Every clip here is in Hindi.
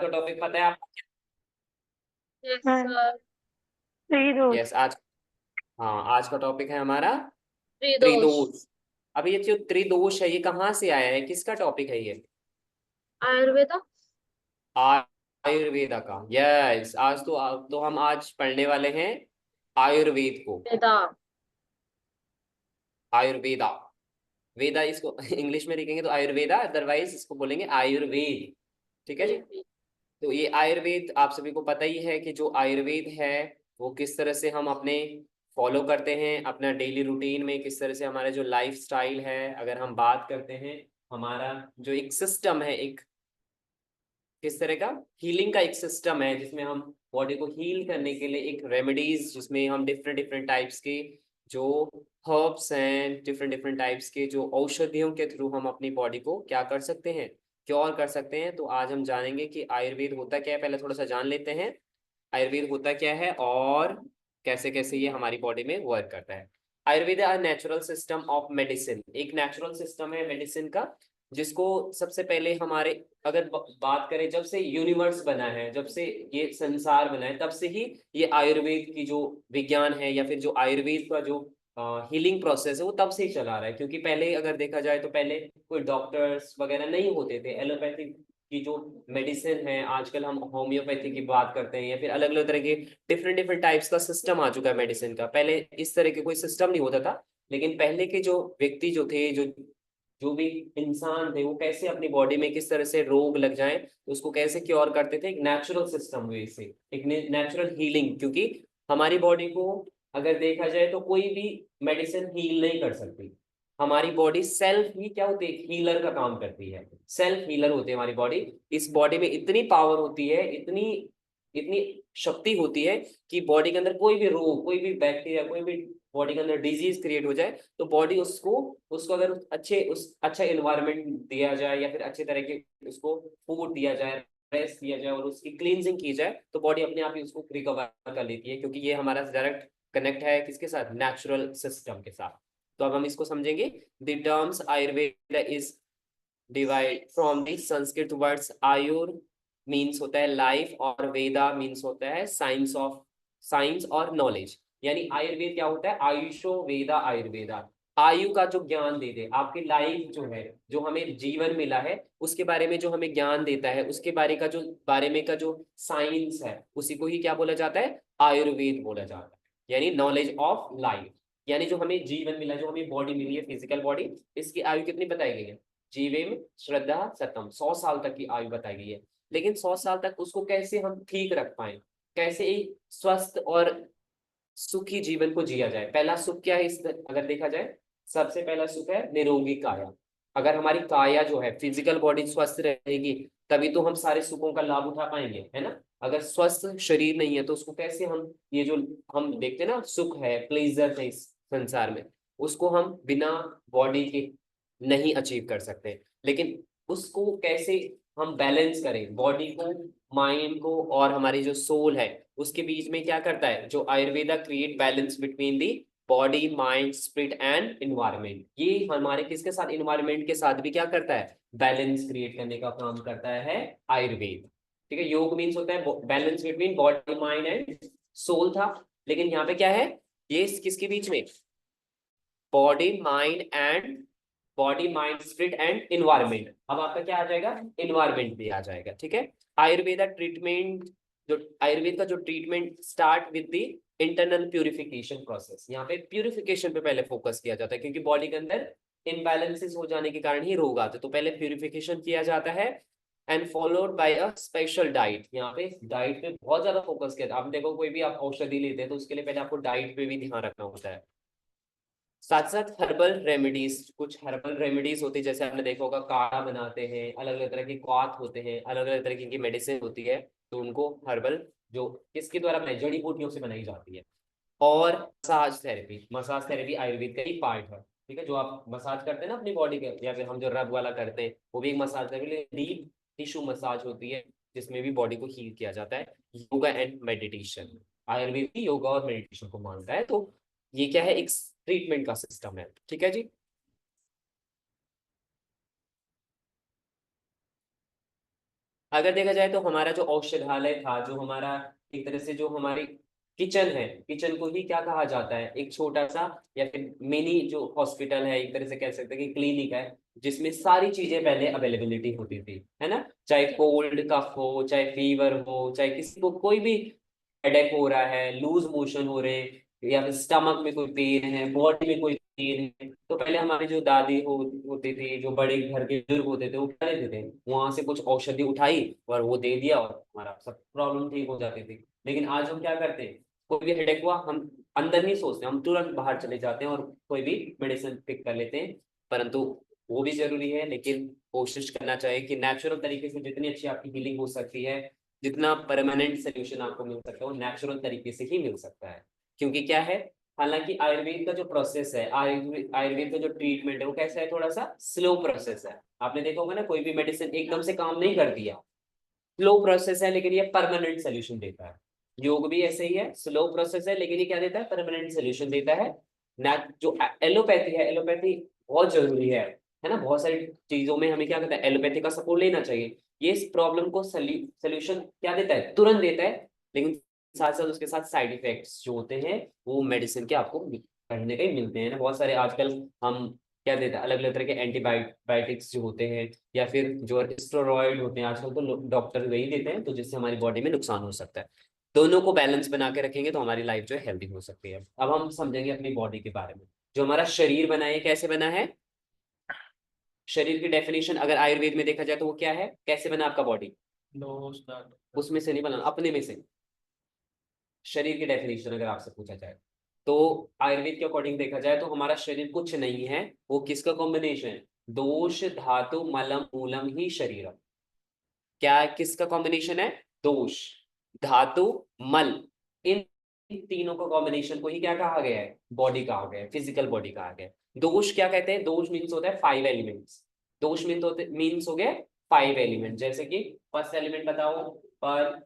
का टॉपिक पता है आपको? Yes sir. थ्री दोस्त। यस आज, हाँ आज का टॉपिक है हमारा त्रिदोष। त्रिदोष। अब ये जो त्रिदोष है ये कहाँ से आया है, किसका टॉपिक है ये? आयुर्वेदा। आयुर्वेदा का। यस आज तो हम आज पढ़ने वाले हैं आयुर्वेद को। वेदा। आयुर्वेदा, वेदा इसको इंग्लिश में लिखेंगे तो आयुर्वेदा, अदरवाइज इसको बोलेंगे आयुर्वेद। ठीक है जी जी। जी। तो ये आयुर्वेद आप सभी को पता ही है कि जो आयुर्वेद है वो किस तरह से हम अपने फॉलो करते हैं अपना डेली रूटीन में, किस तरह से हमारा जो लाइफ स्टाइल है, अगर हम बात करते हैं हमारा जो एक सिस्टम है, एक किस तरह का हीलिंग का एक सिस्टम है जिसमें हम बॉडी को हील करने के लिए एक रेमेडीज, जिसमें हम डिफरेंट डिफरेंट टाइप्स के जो हर्ब्स हैं, डिफरेंट डिफरेंट टाइप्स के जो औषधियों के थ्रू हम अपनी बॉडी को क्या कर सकते हैं, क्योर कर सकते हैं। तो आज हम जानेंगे कि आयुर्वेद होता क्या है, पहले थोड़ा सा जान लेते हैं आयुर्वेद होता क्या है और कैसे कैसे ये हमारी बॉडी में वर्क करता है। Ayurveda natural system of medicine, एक नेचुरल सिस्टम है मेडिसिन का, जिसको सबसे पहले हमारे अगर बात करें जब से यूनिवर्स बना है, जब से ये संसार बना है, तब से ही ये आयुर्वेद की जो विज्ञान है या फिर जो आयुर्वेद का जो हीलिंग प्रोसेस है वो तब से ही चला रहा है। क्योंकि पहले अगर देखा जाए तो पहले कोई डॉक्टर्स वगैरह नहीं होते थे। एलोपैथी की जो मेडिसिन है, आजकल हम होम्योपैथी की बात करते हैं या फिर अलग अलग तरह के डिफरेंट डिफरेंट टाइप्स का सिस्टम आ चुका है मेडिसिन का। पहले इस तरह के कोई सिस्टम नहीं होता था। लेकिन पहले के जो व्यक्ति जो थे, जो जो भी इंसान थे, वो कैसे अपनी बॉडी में किस तरह से रोग लग जाए तो उसको कैसे क्योर करते थे, एक नेचुरल सिस्टम वे से, एक नेचुरल हीलिंग। क्योंकि हमारी बॉडी को अगर देखा जाए तो कोई भी मेडिसिन हील नहीं कर सकती। हमारी बॉडी सेल्फ ही क्या होती है, हीलर का काम करती है। सेल्फ हीलर होती है हमारी बॉडी। इस बॉडी में इतनी पावर होती है, इतनी इतनी शक्ति होती है कि बॉडी के अंदर कोई भी रोग, कोई भी बैक्टीरिया, कोई भी बॉडी के अंदर डिजीज क्रिएट हो जाए तो बॉडी उसको उसको अगर उस अच्छा इन्वायरमेंट दिया जाए या फिर अच्छे तरह के उसको फूड दिया जाए, रेस्ट दिया जाए और उसकी क्लींजिंग की जाए तो बॉडी अपने आप ही उसको रिकवर कर लेती है। क्योंकि ये हमारा डायरेक्ट कनेक्ट है किसके साथ, नेचुरल सिस्टम के साथ। तो अब हम इसको समझेंगे। The terms Ayurveda is divide from the Sanskrit words ayur means होता है लाइफ और वेदा मीन्स होता है साइंस ऑफ, साइंस और नॉलेज। यानी आयुर्वेद क्या होता है, आयुषो वेदा आयुर्वेदा। आयु का जो ज्ञान दे दे, आपकी लाइफ जो है, जो हमें जीवन मिला है उसके बारे में जो हमें ज्ञान देता है, उसके बारे में का जो साइंस है उसी को ही क्या बोला जाता है, आयुर्वेद बोला जाता है। यानी नॉलेज ऑफ लाइफ, यानी जो हमें जीवन मिला, जो हमें बॉडी मिली है, फिजिकल बॉडी, इसकी आयु कितनी बताई गई है, जीवेम श्रद्धा सतम, 100 साल तक की आयु बताई गई है। लेकिन 100 साल तक उसको कैसे हम ठीक रख पाए, कैसे एक स्वस्थ और सुखी जीवन को जिया जाए। पहला सुख क्या है इस अगर देखा जाए, सबसे पहला सुख है निरोगी काया। अगर हमारी काया जो है, फिजिकल बॉडी स्वस्थ रहेगी तभी तो हम सारे सुखों का लाभ उठा पाएंगे, है ना। अगर स्वस्थ शरीर नहीं है तो उसको कैसे हम, ये जो हम देखते हैं ना सुख है, प्लेजर है इस संसार में, उसको हम बिना बॉडी के नहीं अचीव कर सकते। लेकिन उसको कैसे हम बैलेंस करें बॉडी को, माइंड को और हमारी जो सोल है उसके बीच में, क्या करता है जो Ayurveda, create balance between the body mind spirit and environment. ये हमारे किसके साथ, इन्वायरमेंट के साथ भी क्या करता है, बैलेंस क्रिएट करने का काम करता है आयुर्वेद। ठीक है, योग मीन्स होता है balance between body mind and soul था। लेकिन यहाँ पे क्या है, ये किसके बीच में, body mind and, body mind spirit and environment. अब आपका क्या आ जाएगा, इन्वायरमेंट भी आ जाएगा। ठीक है। आयुर्वेदा ट्रीटमेंट, जो आयुर्वेद का जो treatment start with the internal purification process. यहाँ पे प्यूरिफिकेशन पे पहले फोकस किया जाता है क्योंकि बॉडी के अंदर इनबैलेंसेस हो जाने के कारण ही रोग आते हैं। तो पहले प्यूरिफिकेशन किया जाता है and followed by a special diet. यहाँ पे डाइट पे बहुत ज्यादा फोकस किया जाता है। आप देखो कोई भी आप औषधि लेते हैं तो उसके लिए पहले आपको डाइट पे भी ध्यान रखना होता है। साथ साथ हर्बल रेमेडीज, कुछ हर्बल रेमेडीज होती है, जैसे आपने देखा होगा काढ़ा बनाते हैं, अलग अलग तरह के क्वाथ होते हैं, अलग अलग तरह की मेडिसिन होती है। तो उनको हर्बल, जो किसके द्वारा बनाई, जड़ी बूटियों से बनाई जाती है। और massage therapy, massage therapy Ayurveda का ही पार्ट है। ठीक है, जो आप मसाज करते हैं ना अपनी बॉडी के, या फिर हम जो रब वाला करते हैं वो भी एक massage therapy, deep tissue massage होती है जिसमें भी बॉडी को हील किया जाता है। योगा एंड मेडिटेशन, आयुर्वेद भी योगा और मेडिटेशन को मानता है। तो ये क्या है, एक ट्रीटमेंट का सिस्टम है। ठीक है जी। अगर देखा जाए तो हमारा जो औषधालय था, जो हमारा एक तरह से जो हमारी किचन है, किचन को ही क्या कहा जाता है, एक छोटा सा या फिर मिनी जो हॉस्पिटल है, एक तरह से कह सकते हैं कि क्लिनिक है, जिसमें सारी चीजें पहले अवेलेबिलिटी होती थी, है ना। चाहे कोल्ड कफ हो, चाहे फीवर हो, चाहे किसी को कोई भी हेडेक हो रहा है, लूज मोशन हो रहे हैं, या फिर स्टमक में कोई पेन है, बॉडी में कोई पेन है, तो पहले हमारी जो दादी होती थी, जो बड़े घर के बुजुर्ग होते थे, वो क्या लेते थे, वहां से कुछ औषधि उठाई और वो दे दिया, और हमारा सब प्रॉब्लम ठीक हो जाती थी। लेकिन आज हम क्या करते हैं, कोई भी हेडेक हुआ, हम अंदर नहीं सोचते, हम तुरंत बाहर चले जाते हैं और कोई भी मेडिसिन पिक कर लेते हैं। परंतु वो भी जरूरी है, लेकिन कोशिश करना चाहिए कि नेचुरल तरीके से जितनी अच्छी आपकी हीलिंग हो सकती है, जितना परमानेंट सोल्यूशन आपको मिल सकता है, वो नेचुरल तरीके से ही मिल सकता है। क्योंकि क्या है, हालांकि आयुर्वेद का जो प्रोसेस है, आयुर्वेद का जो ट्रीटमेंट है, वो कैसा है, थोड़ा सा स्लो प्रोसेस है। आपने देखा होगा ना, कोई भी मेडिसिन एकदम से काम नहीं करती है, स्लो प्रोसेस है, लेकिन ये परमानेंट सोल्यूशन देता है। योग भी ऐसे ही है, स्लो प्रोसेस है, लेकिन ये क्या देता है, परमानेंट सोल्यूशन देता है ना। जो एलोपैथी है, एलोपैथी बहुत जरूरी है ना, बहुत सारी चीजों में हमें क्या कहता है, एलोपैथी का सपोर्ट लेना चाहिए। ये इस प्रॉब्लम को सोल्यूशन क्या देता है, तुरंत देता है, लेकिन साथ साथ उसके साथ साइड इफेक्ट्स जो होते हैं, वो मेडिसिन के आपको कहीं ना कहीं मिलते हैं ना, बहुत सारे आजकल हम क्या देते हैं, अलग अलग तरह के एंटीबायोटिक्स जो होते हैं, या फिर जो स्टेरॉइड होते हैं, आजकल तो डॉक्टर वही देते हैं, तो जिससे हमारी बॉडी में नुकसान हो सकता है। दोनों को बैलेंस बना के रखेंगे तो हमारी लाइफ जो है हेल्दी हो सकती है। अब हम समझेंगे अपनी बॉडी के बारे में। जो हमारा शरीर बना है, कैसे बना है, शरीर की डेफिनेशन अगर आयुर्वेद में देखा जाए तो वो क्या है, कैसे बना आपका बॉडी, उसमें से नहीं बना, अपने में से। शरीर की डेफिनेशन अगर आपसे पूछा जाए, तो आयुर्वेद के अकॉर्डिंग देखा जाए तो हमारा शरीर कुछ नहीं है, वो किसका कॉम्बिनेशन है, दोष धातु मलम मूलम ही शरीरम। क्या किसका कॉम्बिनेशन है, दोष धातु मल, इन तीनों का कॉम्बिनेशन को ही क्या कहा गया है, बॉडी कहा गया है, फिजिकल बॉडी कहा गया है। दोष क्या कहते हैं, दोष मीन्स होता है 5 एलिमेंट्स। दोष मीन्स हो गए 5 एलिमेंट, जैसे कि फर्स्ट एलिमेंट बताओ, पर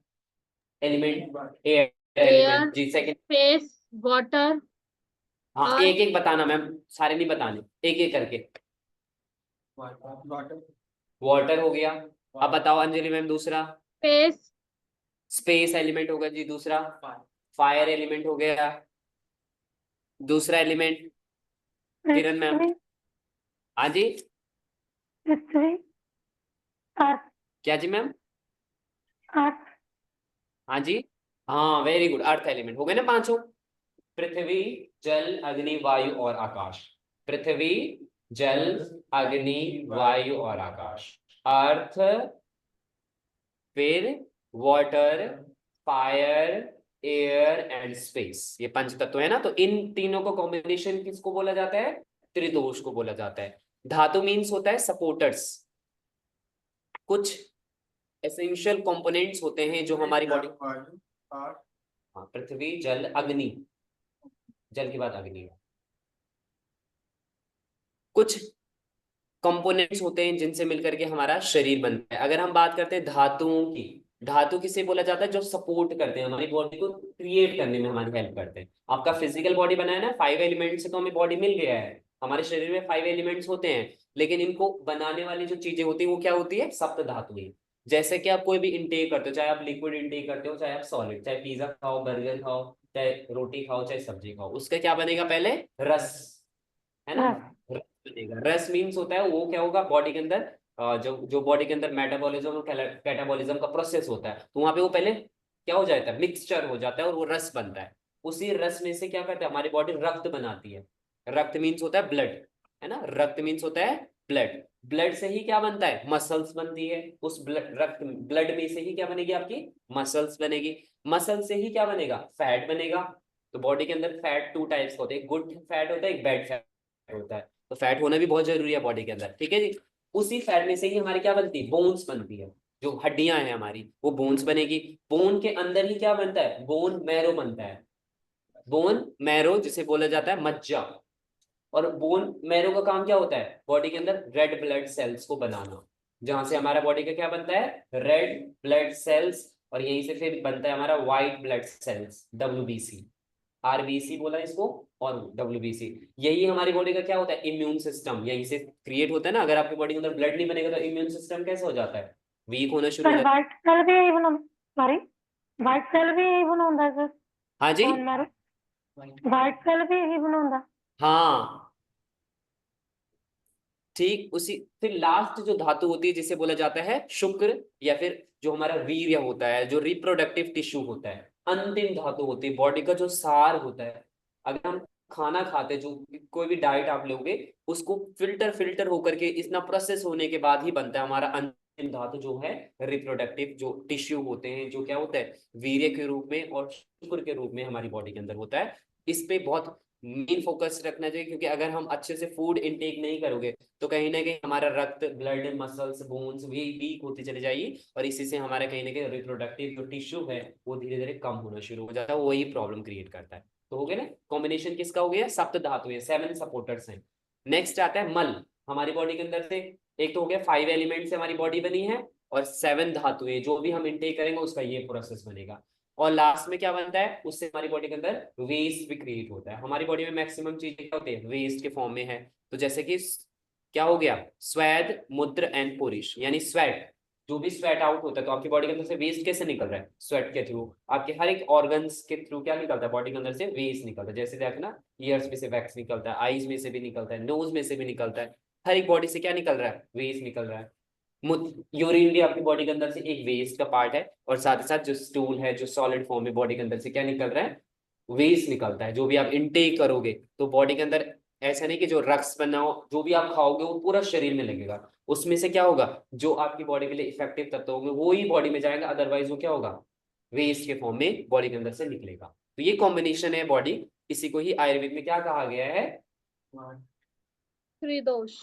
element air air, element G, second. Space, water, हाँ, एक अर्थ, एक बताना मैम, सारे नहीं बताने, एक एक करके। वाटर हो गया। अब बताओ अंजलि मैम दूसरा। स्पेस, स्पेस एलिमेंट होगा जी, दूसरा फायर एलिमेंट हो गया, दूसरा एलिमेंट किरण मैम। हाँ जी, क्या जी मैम, हाँ जी, हाँ वेरी गुड, अर्थ एलिमेंट हो गए ना पांचों। पृथ्वी, जल, अग्नि, वायु और आकाश। पृथ्वी, जल, अग्नि, वायु और आकाश। अर्थ, फिर water, fire, air and space, ये पंच तत्व है ना। तो इन तीनों को कॉम्बिनेशन किसको बोला जाता है, त्रिदोष को बोला जाता है। धातु मीन्स होता है सपोर्टर्स, कुछ एसेंशियल कंपोनेंट्स होते हैं जो हमारी बॉडी। हाँ, पृथ्वी, जल, अग्नि, जल के बाद अग्नि है। कुछ कंपोनेंट्स होते हैं जिनसे मिलकर के हमारा शरीर बनता है। अगर हम बात करते हैं धातुओं की, धातु किसे बोला जाता है, जो सपोर्ट करते हैं हमारी बॉडी को क्रिएट करने में, हमारी हेल्प करते हैं। आपका फिजिकल बॉडी बना है ना 5 एलिमेंट से, तो हमें बॉडी मिल गया है। हमारे शरीर में 5 एलिमेंट्स होते हैं, लेकिन इनको बनाने वाली जो चीजें होती है वो क्या होती है, सप्त धातुएं। जैसे कि आप कोई भी इंटेक करते हो, चाहे आप लिक्विड इंटेक करते हो, चाहे आप सॉलिड, चाहे पिज्जा खाओ, बर्गर खाओ, चाहे रोटी खाओ, चाहे सब्जी खाओ, उसका क्या बनेगा, पहले रस, है ना। रस बनेगा। रस मीन्स होता है, वो क्या होगा बॉडी के अंदर, जो जो बॉडी के अंदर मेटाबॉलिज्म और कैटाबॉलिज्म का प्रोसेस होता है, तो वहां पे वो पहले क्या हो जाता है, मिक्सचर हो जाता है और वो रस बनता है। उसी रस में से क्या करते हैं, हमारी बॉडी रक्त बनाती है। रक्त मीन्स होता है ब्लड, है ना, रक्त मीन्स होता है ब्लड। ब्लड से ही क्या बनता है, मसल्स बनती है। उस ब्लड में से ही क्या बनेगी, आपकी मसल्स बनेगी। मसल से ही क्या बनेगा, फैट बनेगा। तो बॉडी के अंदर फैट 2 टाइप्स होते हैं, एक गुड फैट होता है, एक बैड फैट होता है। तो फैट होना भी बहुत जरूरी है बॉडी के अंदर, ठीक है जी। उसी फैट में से ही हमारी क्या बनती है, बोन्स बनती है। जो हड्डियां हैं हमारी, वो बोन्स बनेगी। बोन के अंदर ही क्या बनता है, बोन मैरो बनता है। बोन मैरो जिसे बोला जाता है मज्जा। और बोन मैरो का काम क्या होता है, बॉडी के अंदर रेड ब्लड सेल्स को बनाना। जहां से हमारा बॉडी का क्या बनता है, रेड ब्लड सेल्स, और यहीं से फिर बनता है हमारा white blood cells, WBC। RBC बोला इसको, और WBC। यही हमारी बॉडी का क्या होता है, इम्यून सिस्टम, यहीं से क्रिएट होता है ना। अगर आपकी बॉडी के अंदर ब्लड नहीं बनेगा तो इम्यून सिस्टम कैसे हो जाता है, वीक होना शुरू हो सर जाता वाइट सेल भी यही बना, सॉरी, वाइट सेल भी यही बनाਉਂਦਾ सर है। हाँ जी, बोन मैरो, वाइट सेल भी यही बनाਉਂਦਾ। हाँ ठीक उसी। फिर लास्ट जो धातु होती है जिसे बोला जाता है शुक्र, या फिर जो हमारा वीर्य होता है, जो रिप्रोडक्टिव टिश्यू होता है, अंतिम धातु होती है, बॉडी का जो सार होता है। अगर हम खाना खाते हैं, जो कोई भी डाइट आप लोगे, उसको फिल्टर फिल्टर होकर के इतना प्रोसेस होने के बाद ही बनता है हमारा अंतिम धातु, जो है रिप्रोडक्टिव जो टिश्यू होते हैं, जो क्या होता है वीर्य के रूप में और शुक्र के रूप में हमारी बॉडी के अंदर होता है। इस पे बहुत मेन फोकस रखना चाहिए, क्योंकि अगर हम अच्छे से फूड इनटेक नहीं करोगे तो कहीं ना कहीं हमारा रक्त, ब्लड, मसल्स, बोन्स भी वीक होती चली जाएगी, और इसी से हमारा कहीं ना कहीं रिप्रोडक्टिव जो टिश्यू है वो धीरे धीरे कम होना शुरू हो जाता है, वही प्रॉब्लम क्रिएट करता है। तो हो गया ना, कॉम्बिनेशन किसका हो गया, सप्त धातु है, 7 सपोर्टर्स हैं। नेक्स्ट आता है मल। हमारी बॉडी के अंदर से एक तो हो गया 5 एलिमेंट से हमारी बॉडी बनी है, और 7 धातुएं, जो भी हम इनटेक करेंगे उसका ये प्रोसेस बनेगा। और लास्ट में क्या बनता है, उससे हमारी बॉडी के अंदर वेस्ट भी क्रिएट होता है। हमारी बॉडी में मैक्सिमम चीजें क्या होती है, वेस्ट के फॉर्म में है। तो जैसे कि क्या हो गया, स्वेद, मूत्र एंड पुरुष, यानी स्वेट, जो भी स्वेट आउट होता है, तो आपकी बॉडी के अंदर से वेस्ट कैसे निकल रहा है, स्वेट के थ्रू। आपके हर एक ऑर्गन्स के थ्रू क्या निकलता है, बॉडी के अंदर से वेस्ट निकलता है। जैसे देखना, ईयर्स में से वैक्स निकलता है, आईज में से भी निकलता है, नोज में से भी निकलता है, हर एक बॉडी से क्या निकल रहा है, वेस्ट निकल रहा है। यूरिन भी आपकी बॉडी के अंदर से एक वेस्ट का पार्ट है, और साथ ही साथ जो स्टूल है, जो सॉलिड फॉर्म में बॉडी के अंदर से क्या निकल रहा है, वेस्ट निकलता है। जो भी आप इनटेक करोगे तो बॉडी के अंदर, ऐसा नहीं कि जो रक्स बनाओ, जो भी आप खाओगे वो पूरा शरीर में लगेगा, उसमें से क्या होगा, जो आपकी बॉडी के लिए इफेक्टिव तत्व होंगे वो ही बॉडी में जाएगा, अदरवाइज वो क्या होगा, वेस्ट के फॉर्म में बॉडी के अंदर से निकलेगा। तो ये कॉम्बिनेशन है बॉडी, इसी को ही आयुर्वेद में क्या कहा गया है, त्रिदोष।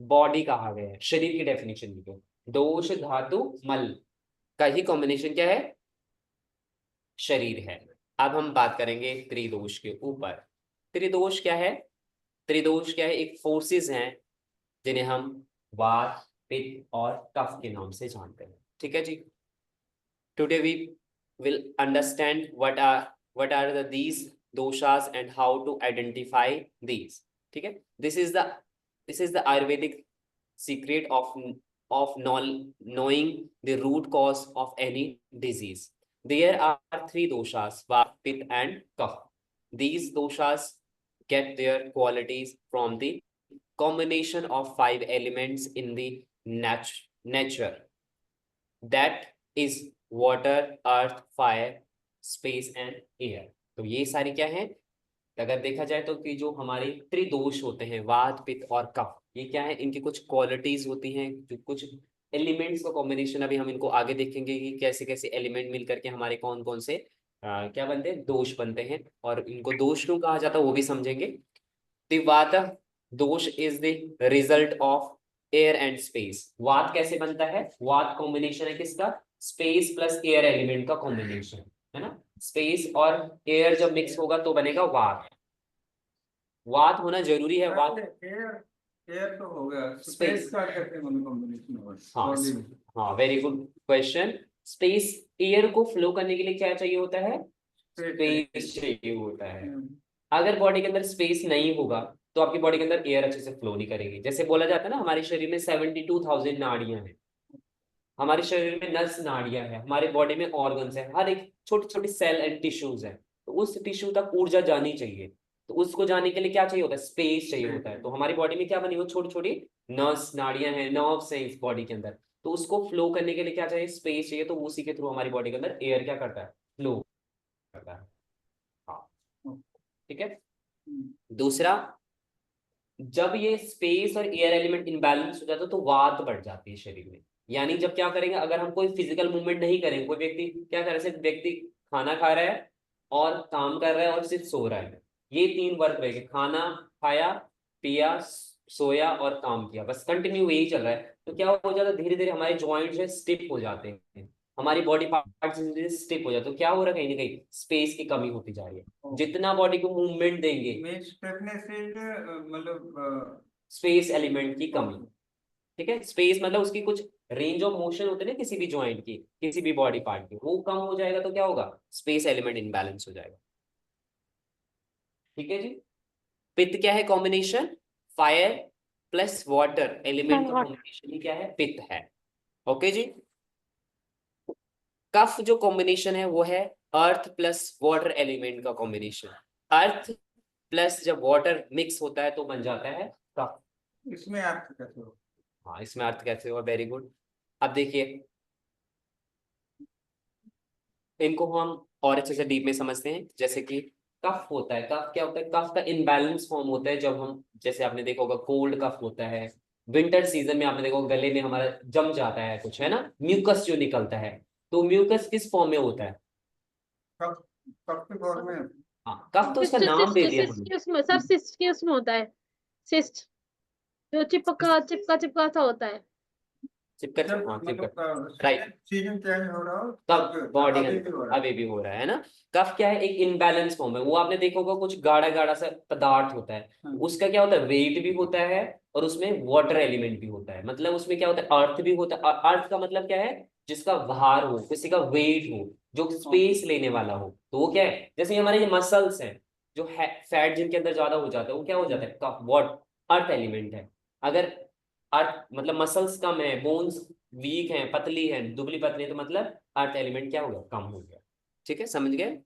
बॉडी कहा गया है। शरीर की डेफिनेशन लिखो, दोष धातु मल का ही कॉम्बिनेशन क्या है, शरीर है। अब हम बात करेंगे त्रिदोष के ऊपर। त्रिदोष क्या है, त्रिदोष क्या है, एक फोर्सेस हैं जिन्हें हम वात, पित्त और कफ के नाम से जानते हैं। ठीक है जी। Today we will understand what are these doshas and how to identify these। ठीक है, this is the ayurvedic secret of knowing the root cause of any disease। There are 3 doshas, Vata, Pitta and Kapha। These doshas get their qualities from the combination of 5 elements in the nature, that is water, earth, fire, space and air। तो ये सारी क्या है, अगर देखा जाए तो कि जो हमारे त्रिदोष होते हैं, वात, पित्त और कफ, ये क्या है, इनकी कुछ क्वालिटीज होती हैं, जो कुछ एलिमेंट्स का कॉम्बिनेशन, अभी हम इनको आगे देखेंगे कि कैसे कैसे एलिमेंट मिल करके हमारे कौन कौन से क्या बनते हैं, दोष बनते हैं, और इनको दोष क्यों कहा जाता है वो भी समझेंगे। The वात दोष is the result of air and space. वात कैसे बनता है, वात कॉम्बिनेशन है किसका, स्पेस प्लस एयर एलिमेंट का कॉम्बिनेशन है ना। स्पेस और एयर जब मिक्स होगा तो बनेगा वात। वात होना जरूरी है, वात एयर, एयर तो हो गया, Space। स्पेस का कैसे कॉम्बिनेशन होगा। हाँ हाँ, very good question. Space, air को फ्लो करने के लिए क्या चाहिए होता है, स्पेस चाहिए होता है। अगर बॉडी के अंदर स्पेस नहीं होगा तो आपकी बॉडी के अंदर एयर अच्छे से फ्लो नहीं करेगी। जैसे बोला जाता है ना, हमारे शरीर में 72,000 नाड़ियां हैं, हमारे शरीर में नस नाड़ियां हैं, हमारे बॉडी में ऑर्गन्स है, हर एक छोटी छोटी सेल एंड टिश्यूज है। तो उस टिश्यू तक ऊर्जा जानी चाहिए, तो उसको जाने के लिए क्या चाहिए होता है, स्पेस चाहिए होता है। तो हमारी बॉडी में क्या बनी हो, छोटी छोटी नर्व्स, नाड़ियां हैं, नर्व्स हैं इस बॉडी के अंदर। तो उसको फ्लो करने के लिए क्या चाहिए, स्पेस चाहिए। तो उसी के थ्रू हमारी बॉडी के अंदर एयर क्या करता है, फ्लो करता है। हाँ ठीक है। दूसरा, जब ये स्पेस और एयर एलिमेंट इनबैलेंस हो जाता है तो वात बढ़ जाती है शरीर में। यानी जब क्या करेंगे, अगर हम कोई फिजिकल मूवमेंट नहीं करेंगे, कोई व्यक्ति क्या कर रहा है, सिर्फ व्यक्ति खाना खा रहा है और काम कर रहा है और सिर्फ सो रहा है, ये 3 वर्क रहेंगे, खाना खाया, पिया, सोया और काम किया, बस कंटिन्यू यही चल रहा है। तो क्या हो जाता है, धीरे धीरे हमारे जॉइंट्स है स्टिफ हो जाते हैं, हमारी बॉडी पार्ट्स स्टिफ हो जाते हैं। तो क्या हो रहा है, कहीं ना कहीं स्पेस की कमी होती जा रही है। जितना बॉडी को मूवमेंट देंगे, मतलब स्पेस एलिमेंट की कमी। ठीक है, स्पेस मतलब उसकी कुछ रेंज ऑफ मोशन होते हैं ना, किसी भी जॉइंट की, किसी भी बॉडी पार्ट की, वो कम हो जाएगा तो क्या होगा, स्पेस एलिमेंट इनबैलेंस हो जाएगा। ठीक है जी। पित्त क्या है, combination fire plus water element का water। कॉम्बिनेशन ही क्या है, पित्त है। ओके जी। कफ जो कॉम्बिनेशन है वो है अर्थ प्लस वाटर एलिमेंट का कॉम्बिनेशन। अर्थ प्लस जब वाटर मिक्स होता है तो बन जाता है कफ। इसमें अर्थ कैसे हो? हाँ, इसमें अर्थ कैसे हुआ, वेरी गुड। अब देखिए इनको हम और अच्छे से डीप में समझते हैं। जैसे कि कफ होता है, कफ क्या होता है, कफ का इनबैलेंस फॉर्म होता है जब हम, जैसे आपने देखा होगा कोल्ड कफ होता है, विंटर सीजन में आपने देखा होगा गले में हमारा जम जाता है कुछ, है ना, म्यूकस जो निकलता है। तो म्यूकस किस फॉर्म में होता है? कब कब के दौर में? हाँ, कफ तो उसका सिस्ट नाम सिस्ट दे दिया सिस्ट हमने। के उसमें सर, सिस्ट के उसमें होता है। सिस्ट जो चिपका चिपका चिपका सा होता है। चिपकर, जब हाँ चिपकर, मतलब राइट। सीजन चेंज हो रहा हो कफ बॉडी अभी भी हो रहा है। अभी भी हो रहा है ना। कफ क्या है, एक इनबैलेंस फॉर्म है। वो आपने देखा होगा कुछ गाढ़ा गाढ़ा सा पदार्थ होता है, उसका क्या होता है, वेट भी होता है और उसमें वाटर एलिमेंट भी होता है। मतलब उसमें क्या होता है, अर्थ भी होता है। अर्थ का मतलब क्या है, जिसका भार हो, किसी का वेट हो, जो स्पेस लेने वाला हो। तो वो क्या है, जैसे हमारे ये मसल्स हैं जो है, फैट जिनके अंदर ज्यादा हो जाता है वो क्या हो जाता है, कफ, वॉट, अर्थ एलिमेंट है। अगर अर्थ मतलब मसल्स कम है, बोन्स वीक है, पतली है, दुबली पतली है, तो मतलब अर्थ एलिमेंट क्या हो गया, कम हो गया। ठीक है, समझ गए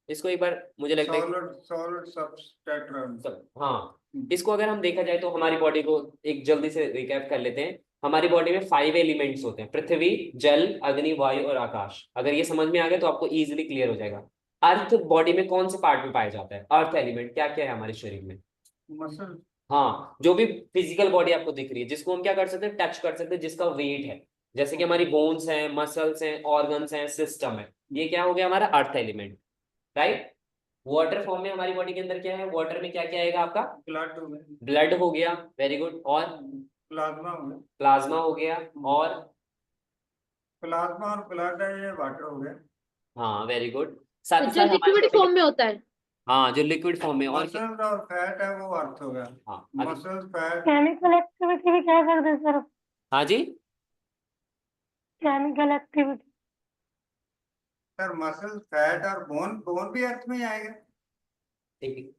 इसको एक बार? मुझे लगता है सॉलिड सॉलिड सब्सट्रेट। हाँ, इसको अगर हम देखा जाए तो हमारी बॉडी को एक जल्दी से रिकैप कर लेते हैं। हमारी बॉडी में 5 एलिमेंट्स होते हैं, पृथ्वी, जल, अग्नि, वायु और आकाश। अगर ये समझ में आ गया तो आपको इजीली क्लियर हो जाएगा। अर्थ बॉडी में कौन से पार्ट में पाया जाता है, अर्थ एलिमेंट क्या क्या है हमारे शरीर में? मसल। हाँ, जो भी फिजिकल बॉडी आपको दिख रही है, जिसको हम क्या कर सकते हैं, टच कर सकते हैं, जिसका वेट है, जैसे कि हमारी बोन्स हैं, मसल्स हैं, ऑर्गन्स हैं, सिस्टम है, ये क्या हो गया हमारा earth element, right. Water form में हमारी बॉडी के अंदर क्या है, वाटर में क्या क्या आएगा आपका, ब्लड हो गया। ब्लड हो गया, वेरी गुड, और प्लाज्मा हो गया। प्लाज्मा हो गया, और प्लाज्मा और ब्लड है, ये वाटर हो गया। हाँ वेरी गुड। साथ ही जो साथ हमारी लिक्विड बॉडी फॉर्म के, में होता है। हाँ जो लिक्विड फॉर्म में, और मसल्स और फैट है वो अर्थ हो गया। हाँ मसल्स फैट। केमिकल एक्टिविटी भी कह सकते हैं सर। हाँ जी, chemical activity. Sir muscles fat और बोन, बोन भी अर्थ में ही आएगा। देखिए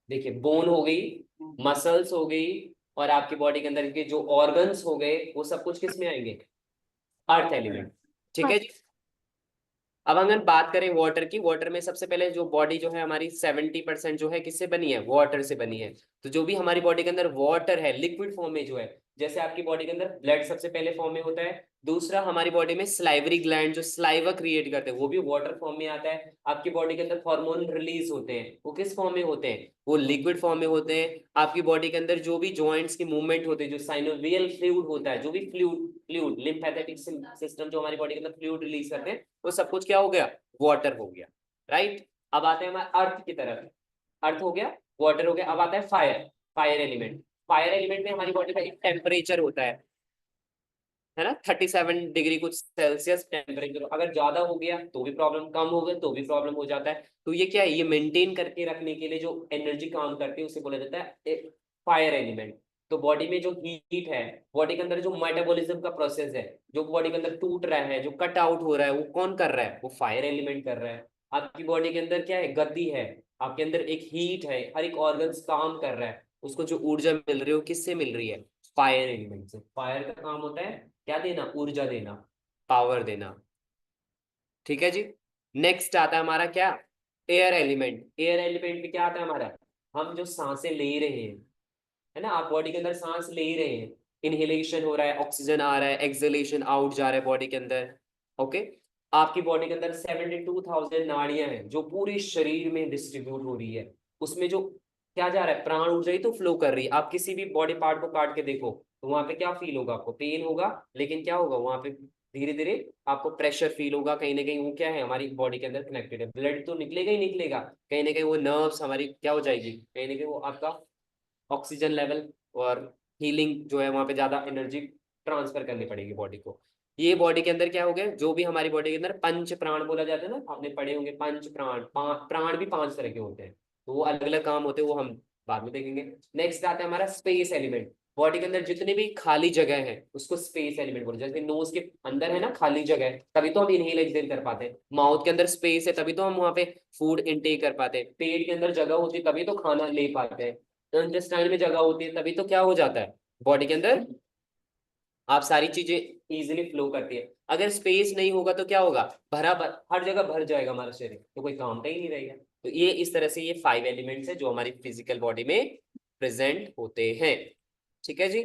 देखिए बोन हो गई, मसल्स हो गई, और आपकी बॉडी के अंदर के जो ऑर्गन्स हो गए, वो सब कुछ किस में आएंगे, अर्थ एलिमेंट। ठीक है जी। अब अगर बात करें वाटर की, वाटर में सबसे पहले जो बॉडी जो है हमारी 70% जो है किससे बनी है, वाटर से बनी है। तो जो भी हमारी बॉडी के अंदर वाटर है लिक्विड फॉर्म में जो है, जैसे आपकी बॉडी के अंदर ब्लड सबसे पहले फॉर्म में होता है। दूसरा, हमारी बॉडी में स्लाइवरी ग्लैंड जो स्लाइवा क्रिएट करते हैं वो भी वाटर फॉर्म में आता है। आपकी बॉडी के अंदर हार्मोन रिलीज होते हैं, वो किस फॉर्म में होते हैं, वो लिक्विड फॉर्म में होते हैं। आपकी बॉडी के अंदर जो भी जॉइंट्स की मूवमेंट होती है, जो साइनोवियल फ्लूइड होता है, जो भी फ्लूइड लिम्फेटिक सिस्टम जो हमारी बॉडी के अंदर फ्लूइड रिलीज करते हैं, वो सब कुछ क्या हो गया, वाटर हो गया, राइट। अब आते हैं हमारे अर्थ की तरफ। अर्थ हो गया, वाटर हो गया। अब आता है fire, fire element. Fire element में हमारी बॉडी का एक टेम्परेचर होता है ना, 37 डिग्री कुछ सेल्सियस टेम्परेचर। अगर ज्यादा हो गया तो भी प्रॉब्लम, कम हो गया तो भी प्रॉब्लम हो जाता है। तो ये क्या है, ये मेंटेन करके रखने के लिए जो एनर्जी काम करती है उसे बोला जाता है फायर एलिमेंट। तो बॉडी में जो हीट है, बॉडी के अंदर जो मेटाबॉलिज्म का प्रोसेस है, जो बॉडी के अंदर टूट रहा है, जो कट आउट हो रहा है, वो कौन कर रहा है, वो फायर एलिमेंट कर रहा है। आपकी बॉडी के अंदर क्या है, गति है, आपके अंदर एक हीट है, हर एक ऑर्गन्स काम कर रहा है, उसको जो ऊर्जा मिल रही है वो किससे मिल रही है, फायर एलिमेंट से। फायर का काम होता है क्या देना, ऊर्जा देना, पावर देना। ठीक है जी। नेक्स्ट आता है हमारा क्या, एयर एलिमेंट। एयर एलिमेंट में क्या आता है हमारा, हम जो सांसें ले रहे हैं, है ना, आप बॉडी के अंदर सांस ले ही रहे हैं, इनहेलेशन हो रहा है, ऑक्सीजन आ रहा है, एक्सहेलेशन आउट जा रहा है बॉडी के अंदर। ओके, आपकी बॉडी के अंदर 72,000 नाड़ियां हैं जो पूरे शरीर में डिस्ट्रीब्यूट हो रही है। उसमें जो क्या जा रहा है, प्राण ऊर्जा ही तो फ्लो कर रही है। आप किसी भी बॉडी पार्ट को काट के देखो तो वहां पे क्या फील होगा, आपको पेन होगा, लेकिन क्या होगा वहां पे, धीरे धीरे आपको प्रेशर फील होगा कहीं ना कहीं। वो क्या है, हमारी बॉडी के अंदर कनेक्टेड है, ब्लड तो निकलेगा ही निकलेगा, कहीं ना कहीं वो नर्व्स हमारी क्या हो जाएगी, कहीं ना कहीं वो आपका ऑक्सीजन लेवल और हीलिंग जो है वहां पे ज्यादा एनर्जी ट्रांसफर करनी पड़ेगी बॉडी को। ये बॉडी के अंदर क्या हो गया, जो भी हमारी बॉडी के अंदर पंच प्राण बोला जाता है ना, आपने पढ़े होंगे पंच प्राण, प्राण भी 5 तरह के होते हैं, तो वो अलग अलग काम होते हैं, वो हम बाद में देखेंगे। नेक्स्ट आता है हमारा स्पेस एलिमेंट। बॉडी के अंदर जितनी भी खाली जगह है उसको स्पेस एलिमेंट बोलते हैं। जैसे नोज के अंदर है ना खाली जगह है, तभी तो हम इनहेल एक्सहेल कर पाते हैं। माउथ के अंदर स्पेस है, तभी तो हम वहां पे फूड इनटेक कर पाते हैं। पेट के अंदर जगह होती है, तभी तो खाना ले पाते हैं। इंटेस्टाइन में जगह होती है, तभी तो क्या हो जाता है बॉडी के अंदर, आप सारी चीजें इजीली फ्लो करती है। अगर स्पेस नहीं होगा तो क्या होगा, हर जगह भर जाएगा हमारा शरीर, तो कोई काम का ही नहीं रहेगा। तो ये इस तरह से ये 5 एलिमेंट्स है जो हमारी फिजिकल बॉडी में प्रेजेंट होते हैं। ठीक है जी।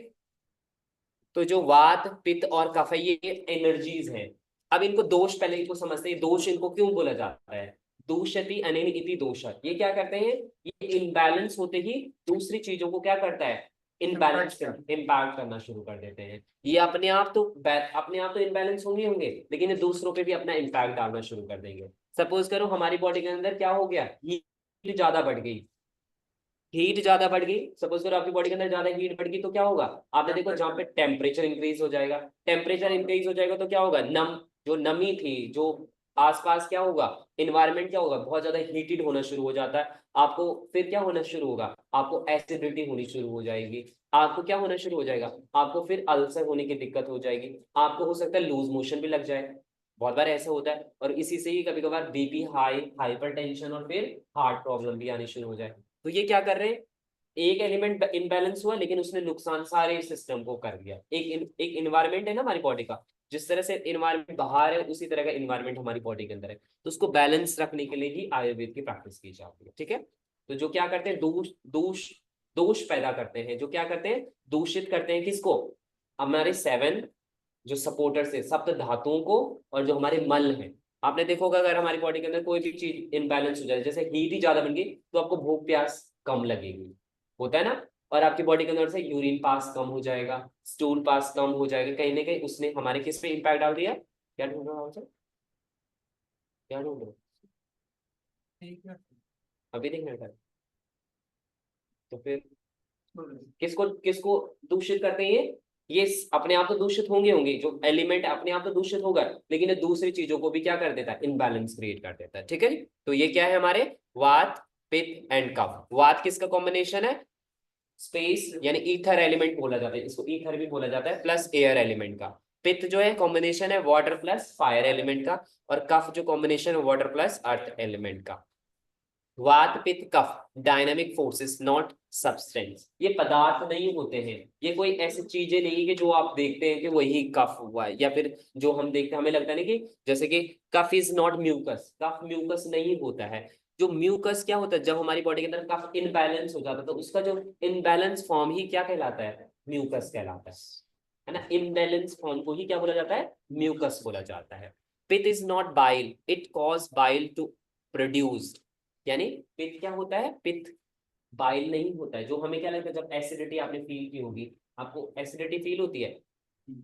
तो जो वात पित्त और कफ है ये एनर्जीज हैं। अब इनको दोष, पहले इनको समझते हैं, दोष इनको क्यों बोला जाता है। दूषति अनेन इति दोषः, ये क्या करते हैं, ये इनबैलेंस होते ही दूसरी चीजों को क्या करता है, इनबैलेंस इम्पैक्ट करना शुरू कर देते हैं। ये अपने आप तो इनबैलेंस होंगे होंगे, लेकिन ये दूसरों पे भी अपना इम्पैक्ट डालना शुरू कर देंगे। सपोज करो हमारी बॉडी के अंदर क्या हो गया, हीट ज्यादा बढ़ गई, हीट ज्यादा बढ़ गई, सपोज करो आपकी बॉडी के अंदर ज्यादा हीट बढ़ गई तो क्या होगा, आपने देखो जहाँ पे टेम्परेचर इंक्रीज हो जाएगा, टेम्परेचर इंक्रीज हो जाएगा तो क्या होगा, जो नमी थी, जो आसपास क्या होगा, इन्वायरमेंट क्या होगा, बहुत ज्यादा हीटेड होना शुरू हो जाता है। आपको फिर क्या होना शुरू होगा, आपको एसिडिटी होनी शुरू हो जाएगी, आपको क्या होना शुरू हो जाएगा, आपको फिर अल्सर होने की दिक्कत हो जाएगी, आपको हो सकता है लूज मोशन भी लग जाए, बहुत बार ऐसा होता है। और इसी से ही कभी कभार बीपी हाई, हाइपरटेंशन और फिर हार्ट प्रॉब्लम भी आनी शुरू हो जाए। तो ये क्या कर रहे हैं, एक एलिमेंट इनबैलेंस हुआ लेकिन उसने नुकसान सारे सिस्टम को कर दिया। एक इन्वायरमेंट है ना हमारी बॉडी का, जिस तरह से इन्वायरमेंट बाहर है उसी तरह का इन्वायरमेंट हमारी बॉडी के अंदर है, तो उसको बैलेंस रखने के लिए ही आयुर्वेद की प्रैक्टिस की जाती है। ठीक है। तो जो क्या करते हैं, दोष दोष पैदा करते हैं, जो क्या करते हैं, दूषित करते हैं किसको, हमारे 7 जो सपोर्टर्स है सप्त धातुओं को, और जो हमारे मल है। आपने देखा होगा अगर हमारी बॉडी के अंदर कोई भी चीज इनबैलेंस हो जाए, जैसे हीट ही ज्यादा बन गई तो आपको भूख प्यास कम लगेगी, होता है ना। और आपकी बॉडी के अंदर से यूरिन पास कम हो जाएगा, स्टूल पास कम हो जाएगा, कहीं ना कहीं उसने हमारे किस पे इम्पैक्ट डाल दिया। क्या ढूंढ रहे हो आप, क्या ढूंढ रहे हो, अभी देखना था। तो फिर किसको किसको दूषित करते हैं ये अपने आप तो दूषित होंगे होंगे, जो एलिमेंट अपने आप तो दूषित होगा, लेकिन ये दूसरी चीजों को भी क्या कर देता है, इनबैलेंस क्रिएट कर देता है। ठीक है। तो ये क्या है हमारे वात पित्त एंड कफ। वात किसका कॉम्बिनेशन है, स्पेस यानी ईथर एलिमेंट बोला जाता है, इसको ईथर भी बोला जाता है, प्लस एयर एलिमेंट का। पित्त जो है कॉम्बिनेशन है वाटर प्लस फायर एलिमेंट का, और कफ जो कॉम्बिनेशन है वाटर प्लस अर्थ एलिमेंट का। वात पित्त कफ डायनामिक फोर्सेस नॉट सब्सटेंस, ये पदार्थ नहीं होते हैं, ये कोई ऐसी चीजें नहीं कि जो आप देखते हैं कि वही कफ हुआ है, या फिर जो हम देखते हैं हमें लगता है ना कि जैसे कि kapha is not mucus, kapha mucus नहीं होता है। जो म्यूकस क्या होता है, जब हमारी बॉडी के अंदर कफ इनबैलेंस हो जाता है तो उसका जो इनबैलेंस फॉर्म ही क्या कहलाता है, म्यूकस कहलाता है ना। इनबैलेंस फॉर्म को ही क्या बोला जाता है, म्यूकस बोला जाता है। Pitta is not bile, it cause bile to produce, यानी पित्त क्या होता है, पित्त बाइल नहीं होता है। जो हमें क्या लगता है, जब एसिडिटी आपने फील की होगी, आपको एसिडिटी फील होती है,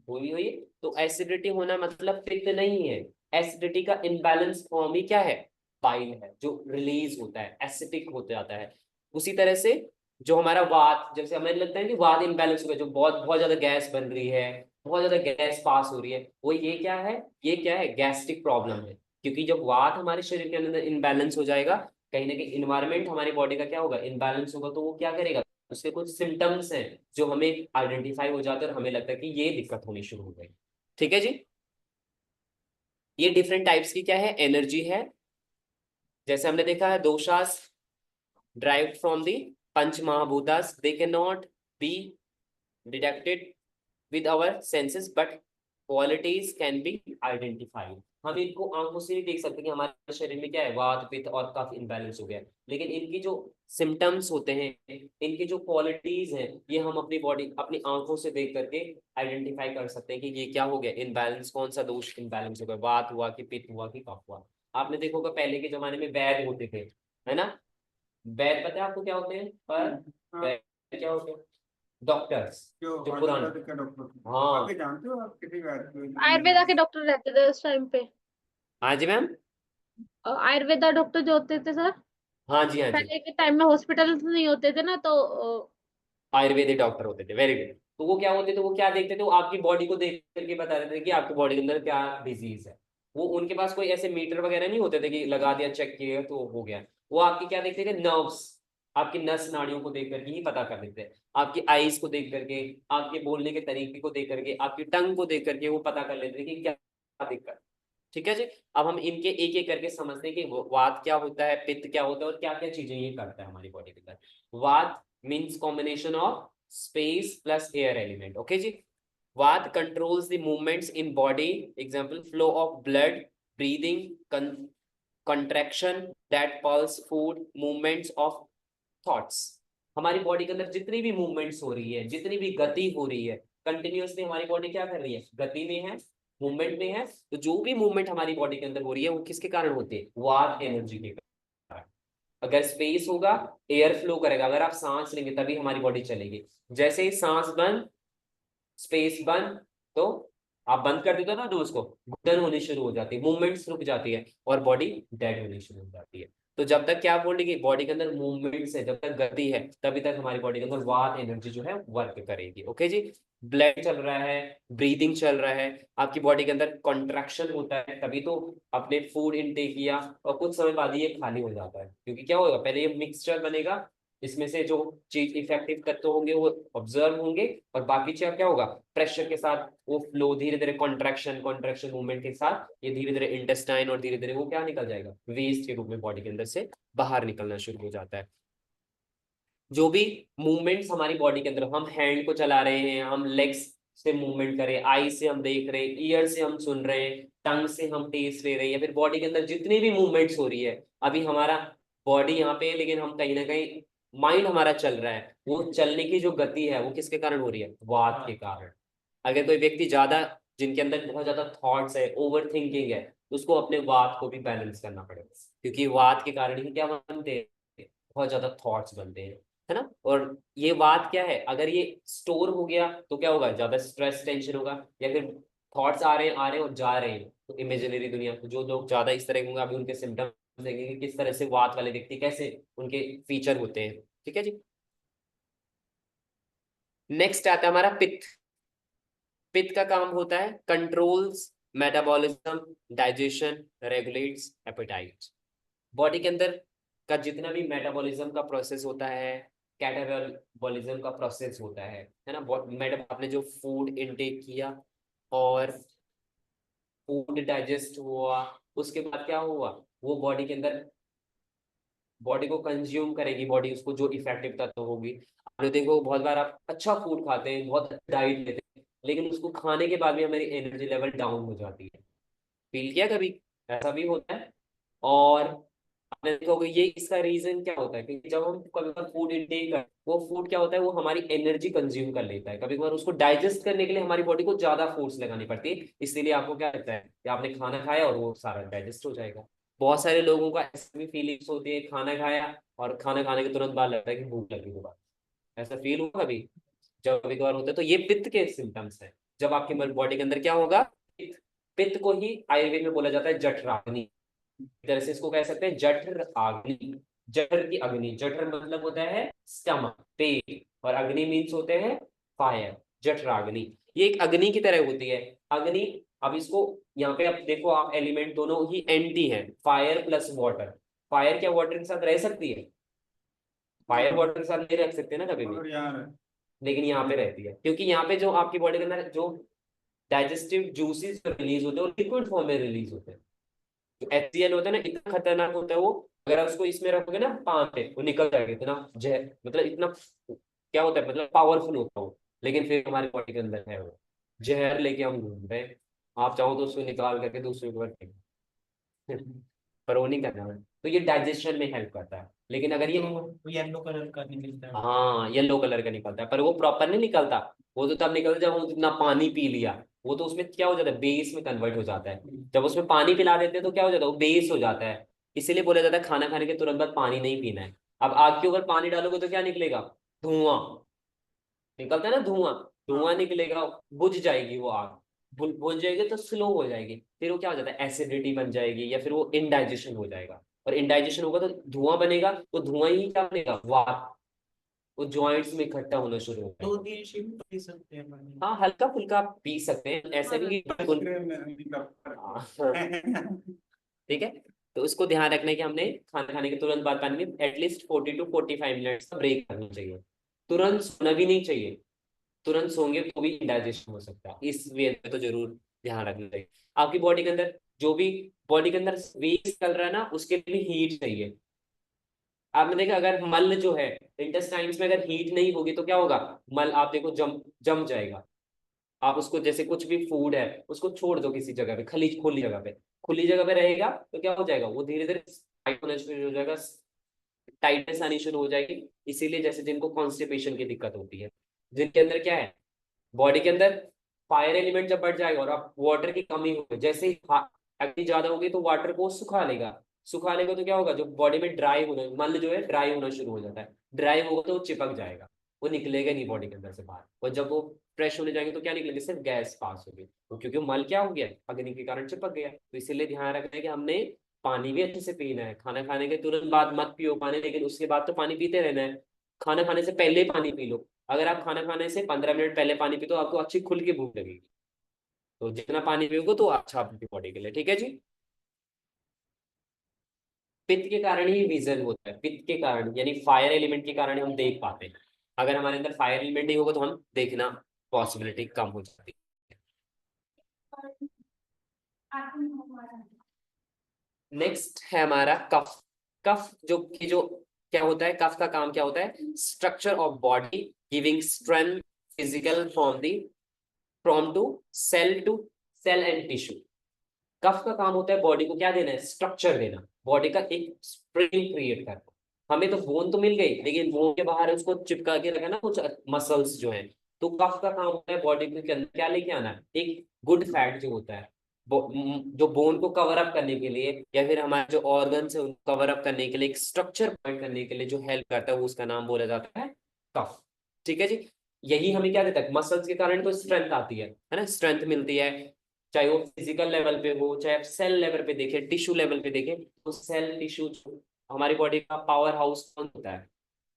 हुई तो एसिडिटी होना मतलब पित्त नहीं है, एसिडिटी का इनबैलेंस फॉर्म ही क्या है, बाइल है, जो रिलीज होता है, एसिडिक हो जाता है। उसी तरह से जो हमारा वात, जैसे हमें लगता है कि वात इनबैलेंस हो गया, जो बहुत बहुत ज्यादा गैस बन रही है, बहुत ज्यादा गैस पास हो रही है, वो ये क्या है, ये क्या है, गैस्ट्रिक प्रॉब्लम है। क्योंकि जब वात हमारे शरीर के अंदर इनबैलेंस हो जाएगा, कहीं ना कहीं इन्वायरमेंट हमारी बॉडी का क्या होगा, इनबैलेंस होगा, तो वो क्या करेगा, उसके कुछ सिम्टम्स हैं जो हमें आइडेंटिफाई हो जाते हैं और हमें लगता है कि ये दिक्कत होनी शुरू हो गई। ठीक है जी। ये डिफरेंट टाइप्स की क्या है, एनर्जी है। जैसे हमने देखा है दोषास derived from the punch महाभूतास, they cannot be detected with our senses but qualities can be identified। हम इनको आंखों से नहीं देख सकते कि हमारे शरीर में क्या है, वात पित्त और कफ इनबैलेंस हो गया, लेकिन इनकी जो सिम्टम्स होते हैं, इनकी जो क्वालिटीज हैं, ये हम अपनी बॉडी अपनी आंखों से देख करके आइडेंटिफाई कर सकते हैं कि ये क्या हो गया, इनबैलेंस, कौन सा दोष इनबैलेंस हो गया, वात हुआ कि पित्त हुआ कि कफ हुआ। आपने देखा होगा पहले के जमाने में वैद्य होते थे, है ना। वैद्य पता है आपको क्या होते हैं, पर वैद्य क्या होते हैं, डॉक्टर्स जो जो पुराने, आयुर्वेदिक के डॉक्टर, हाँ आप भी जानते हो, आप किसी वैद्य को? आयुर्वेदा के डॉक्टर रहते थे उस टाइम पे। हाँ जी मैम, आयुर्वेदा डॉक्टर जो होते थे सर, हाँ जी हाँ जी, पहले के टाइम में हॉस्पिटल नहीं होते थे ना, तो आयुर्वेदिक डॉक्टर होते थे, वेरी गुड। तो वो क्या होते थे, वो क्या देखते थे, वो आपकी बॉडी को देख करके बता देते थे कि आपकी बॉडी के अंदर क्या डिजीज है। वो उनके पास कोई ऐसे मीटर वगैरह नहीं होते थे कि लगा दिया चेक किया तो हो गया। वो आपकी क्या देखते थे, नर्व्स, आपकी नस नाड़ियों को देख करके ही पता कर देते हैं, आपकी आईज को देख करके, आपके बोलने के तरीके को देख करके, आपकी टंग को देख करके वो पता कर लेते थे कि क्या दिक्कत। ठीक है जी। अब हम इनके एक एक करके समझते हैं कि वात क्या होता है, पित्त क्या होता है, और क्या क्या चीजें ये करता है हमारी बॉडी के अंदर। Vata means combination of space plus air element, okay जी। Vata controls the movements in body, example flow of blood, breathing, contraction, that pulse, food, movements of thoughts. हमारी बॉडी के अंदर जितनी भी मूवमेंट्स हो रही है, जितनी भी गति हो रही है, कंटिन्यूअसली हमारी बॉडी क्या कर रही है, गति में है, मूवमेंट में है। तो जो भी मूवमेंट हमारी बॉडी के अंदर हो रही है वो किसके कारण होती है, वात एनर्जी के कारण। अगर स्पेस होगा, एयर फ्लो करेगा, अगर आप सांस लेंगे तभी हमारी बॉडी चलेगी। जैसे ही सांस बंद, स्पेस बंद, तो आप बंद कर देते हो ना डोज को, घुटन होनी शुरू हो जाती है, मूवमेंट्स रुक जाती है और बॉडी डेड होनी शुरू हो जाती है। तो जब तक क्या बोलने की, बॉडी के अंदर मूवमेंट्स है, जब तक गति है, तभी तक हमारी बॉडी के अंदर वात एनर्जी जो है वर्क करेगी। ओके जी, ब्लड चल रहा है, ब्रीदिंग चल रहा है, आपकी बॉडी के अंदर कॉन्ट्रैक्शन होता है, तभी तो आपने फूड इनटेक किया और कुछ समय बाद ये खाली हो जाता है। क्योंकि क्या होगा, पहले ये मिक्सचर बनेगा, इसमें से जो चीज इफेक्टिव तत्व होंगे वो ऑब्जर्व होंगे और बाकी चीज क्या होगा, प्रेशर के साथ वो फ्लो धीरे धीरे, कॉन्ट्रैक्शन मूवमेंट के साथ ये धीरे धीरे इंटेस्टाइन और धीरे धीरे वो क्या निकल जाएगा, वेस्ट के रूप में बॉडी के अंदर से बाहर निकलना शुरू हो जाता है। जो भी मूवमेंट्स हमारी बॉडी के अंदर, हम हैंड को चला रहे हैं, हम लेग्स से मूवमेंट करें, आई से हम देख रहे हैं, ईयर से हम सुन रहे हैं, टंग से हम टेस्ट ले रहे हैं, या फिर बॉडी के अंदर जितनी भी मूवमेंट्स हो रही है, अभी हमारा बॉडी यहाँ पे है लेकिन हम कहीं ना कहीं माइंड हमारा चल रहा है, वो चलने की जो गति है वो किसके कारण हो रही है, वात के कारण। अगर कोई व्यक्ति ज्यादा, जिनके अंदर बहुत ज्यादा थॉट्स है, ओवर थिंकिंग है, तो उसको अपने वात को भी बैलेंस करना पड़ेगा, क्योंकि वात के कारण ही क्या बनते हैं, बहुत ज्यादा थॉट्स बनते हैं, है ना। और ये बात क्या है, अगर ये स्टोर हो गया तो क्या होगा, ज्यादा स्ट्रेस टेंशन होगा, या फिर थॉट्स आ रहे हैं और जा रहे हैं, तो इमेजिनरी दुनिया, तो जो लोग ज्यादा इस तरह के होंगे, अभी उनके सिम्टम्स देखेंगे कि किस तरह से वात वाले व्यक्ति कैसे उनके फीचर होते हैं। ठीक है जी। नेक्स्ट आता है हमारा पित्त। पित्त का काम होता है controls metabolism, digestion, regulates appetite. Body के अंदर का जितना भी मेटाबॉलिज्म का प्रोसेस होता है, कैटाबॉलिज्म का प्रोसेस होता है ना। आपने जो फूड इनटेक किया और फूड डाइजेस्ट हुआ, उसके बाद क्या हुआ, वो बॉडी के अंदर, बॉडी को कंज्यूम करेगी, बॉडी उसको जो इफेक्टिव तत्व होगी। आपने देखो बहुत बार आप अच्छा फूड खाते हैं, बहुत डाइट लेते हैं, लेकिन उसको खाने के बाद भी हमारी एनर्जी लेवल डाउन हो जाती है। फील किया कभी, ऐसा भी होता है। और आपने देखा होगा ये, इसका रीजन क्या होता है, क्योंकि जब हम कभी कभार फूड इनटेक कर, वो फूड क्या होता है, वो हमारी एनर्जी कंज्यूम कर लेता है, कभी कभार उसको डाइजेस्ट करने के लिए हमारी बॉडी को ज्यादा फोर्स लगानी पड़ती है। इसीलिए आपको क्या लगता है कि आपने खाना खाया और वो सारा डाइजेस्ट हो जाएगा। बहुत सारे लोगों का ऐसी भी फीलिंग्स होती है, खाना खाया और खाना खाने के तुरंत बाद लगता है कि भूख लगी दोबारा। ऐसा फील हुआ कभी, जब कभी कभार होता है, तो ये पित्त के सिम्टम्स है। जब आपके बॉडी के अंदर क्या होगा, पित्त। पित्त को ही आयुर्वेद में बोला जाता है जठराग्नि। एक तरह से इसको कह सकते हैं जठर अग्नि, जठर की अग्नि। जठर मतलब होता है स्टमक, पेट, और अग्नि मीन्स होते हैं फायर, जठराग्नि। ये एक अग्नि की तरह होती है अग्नि। अब इसको यहाँ पे आप देखो, आप एलिमेंट दोनों ही एंटी हैं, फायर प्लस वाटर। फायर क्या वाटर के साथ रह सकती है, फायर वाटर के साथ नहीं रह सकते ना कभी भी, और यार लेकिन यहाँ पे रहती है, क्योंकि यहाँ पे जो आपकी बॉडी के अंदर जो डाइजेस्टिव जूसेस रिलीज होते हैं वो लिक्विड फॉर्म में रिलीज होते हैं। जो HCl होता है ना, इतना खतरनाक होता है वो, अगर आप उसको इसमें रखोगे ना पान पे, वो निकल जाएगा। इतना जहर, मतलब इतना क्या होता है, मतलब पावरफुल होता है वो, लेकिन फिर हमारी बॉडी के अंदर है वो जहर लेके हम घूम रहे हैं। आप चाहो तो उसको निकाल करके दूसरे के ऊपर फेंक पर वो नहीं करना है। तो ये डाइजेशन में हेल्प करता है, लेकिन अगर ये येलो कलर का निकलता है। हाँ येलो कलर का निकलता है, पर वो प्रॉपर नहीं निकलता। वो तो तब निकलता है जब हम इतना पानी पी लिया, वो तो उसमें क्या हो जाता है, बेस में कन्वर्ट हो जाता है। जब उसमें पानी पिला देते हैं तो क्या हो जाता है, वो बेस हो जाता है। इसीलिए बोला जाता है खाना खाने के तुरंत बाद पानी नहीं पीना है। अब आग के ऊपर पानी डालोगे तो क्या निकलेगा, धुआं निकलता है ना, धुआं, धुआं निकलेगा, बुझ जाएगी वो आग। बुझ जाएगी तो स्लो हो जाएगी, फिर वो क्या हो जाता है, एसिडिटी बन जाएगी, या फिर वो इनडाइजेशन हो जाएगा। और इनडाइजेशन होगा तो धुआं बनेगा, तो धुआं ही क्या बनेगा, वात। वो जॉइंट्स में इकट्ठा होना शुरू होता है। 2-3 शिफ्ट पी सकते हैं पानी। हाँ हल्का फुल्का आप पी सकते हैं, ऐसे नहीं कि बिल्कुल। हाँ, ठीक है। तो उसको ध्यान रखना है कि हमने खाना खाने के तुरंत बाद पानी में एटलीस्ट 40 to 45 मिनट्स का ब्रेक करना चाहिए। तुरंत सोना भी नहीं चाहिए, तुरंत सोंगे तो भी इंडाइजेशन हो सकता है, इस वे में तो जरूर ध्यान रखना चाहिए। आपकी बॉडी के अंदर जो भी बॉडी के अंदर वेस्ट चल रहा है ना, उसके लिए भी हीट चाहिए। आपने देखा अगर मल जो है इंटेस्टाइन्स में अगर हीट नहीं होगी तो क्या होगा, मल आप देखो जम जम जाएगा। आप उसको जैसे कुछ भी फूड है उसको छोड़ दो किसी जगह पे, खुली जगह पे रहेगा तो क्या हो जाएगा, वो धीरे धीरे टाइट होना शुरू हो जाएगा, टाइटनेस आनी शुरू हो जाएगी। इसीलिए जैसे जिनको कॉन्स्टिपेशन की दिक्कत होती है, जिनके अंदर क्या है, बॉडी के अंदर फायर एलिमेंट जब बढ़ जाएगा और अब वाटर की कमी होगी, जैसे ही अग्नि ज्यादा होगी तो वाटर को सुखा लेगा तो क्या होगा, जो बॉडी में ड्राई होना, मल जो है ड्राई होना शुरू हो जाता है, ड्राई होगा तो वो चिपक जाएगा, वो निकलेगा नहीं बॉडी के अंदर से बाहर, और जब वो फ्रेश होने जाएंगे तो क्या निकलेंगे, सिर्फ गैस पास होगी, तो क्योंकि मल क्या हो गया, अग्नि के कारण चिपक गया। तो इसीलिए ध्यान रखना है कि हमने पानी भी अच्छे से पीना है, खाना खाने के तुरंत बाद मत पियो पानी, लेकिन उसके बाद तो पानी पीते रहना है। खाना खाने से पहले पानी पी लो, अगर आप खाना खाने से 15 मिनट पहले पानी पी तो आपको अच्छी खुल के भूख लगेगी, तो जितना पानी पियोगे तो अच्छा आपकी बॉडी के लिए, ठीक है जी। पित्त के कारण ही विजन होता है, पित्त के कारण यानी फायर एलिमेंट के कारण हम देख पाते हैं, अगर हमारे अंदर फायर एलिमेंट नहीं होगा तो हम देखना पॉसिबिलिटी कम हो जाती है। नेक्स्ट है हमारा कफ। कफ जो क्या होता है, कफ का काम क्या होता है, structure of body giving strength physical from to cell and tissue. Kapha का काम होता है बॉडी को क्या देना है, स्ट्रक्चर देना, बॉडी का एक स्प्रिंग क्रिएट करना। हमें तो बोन तो मिल गई, लेकिन बोन के बाहर उसको चिपका के रखा ना कुछ मसल्स जो हैं, तो कफ का काम होता है बॉडी के अंदर क्या लेके आना है, एक गुड फैट जो होता है, जो बोन को कवर अप करने के लिए या फिर हमारे जो ऑर्गन्स है उनको कवर अप करने के लिए, एक स्ट्रक्चर प्रोवाइड करने के लिए जो हेल्प करता है, वो उसका नाम बोला जाता है कफ। ठीक है जी। यही हमें क्या देता है, मसल्स के कारण तो स्ट्रेंथ आती है ना, स्ट्रेंथ मिलती है, चाहे वो फिजिकल लेवल पे हो, चाहे आप सेल लेवल पे देखें, टिश्यू लेवल पे देखें, तो सेल टिश्यू हमारी बॉडी का पावर हाउस कौन होता है,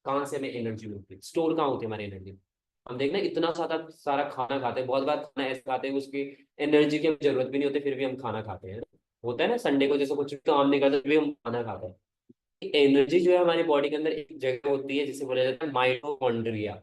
कहाँ से हमें एनर्जी मिलती है, स्टोर कहाँ होती है हमारी एनर्जी। हम देखना इतना सारा खाना खाते हैं, बहुत बार खाना ऐसे खाते हैं उसकी एनर्जी की हमें जरूरत भी नहीं होती, फिर भी हम खाना खाते हैं, होता है ना, संडे को जैसे कुछ काम नहीं करते फिर भी हम खाना खाते हैं। एनर्जी जो है हमारी बॉडी के अंदर एक जगह होती है जिसे बोला जाता है माइटोकॉन्ड्रिया,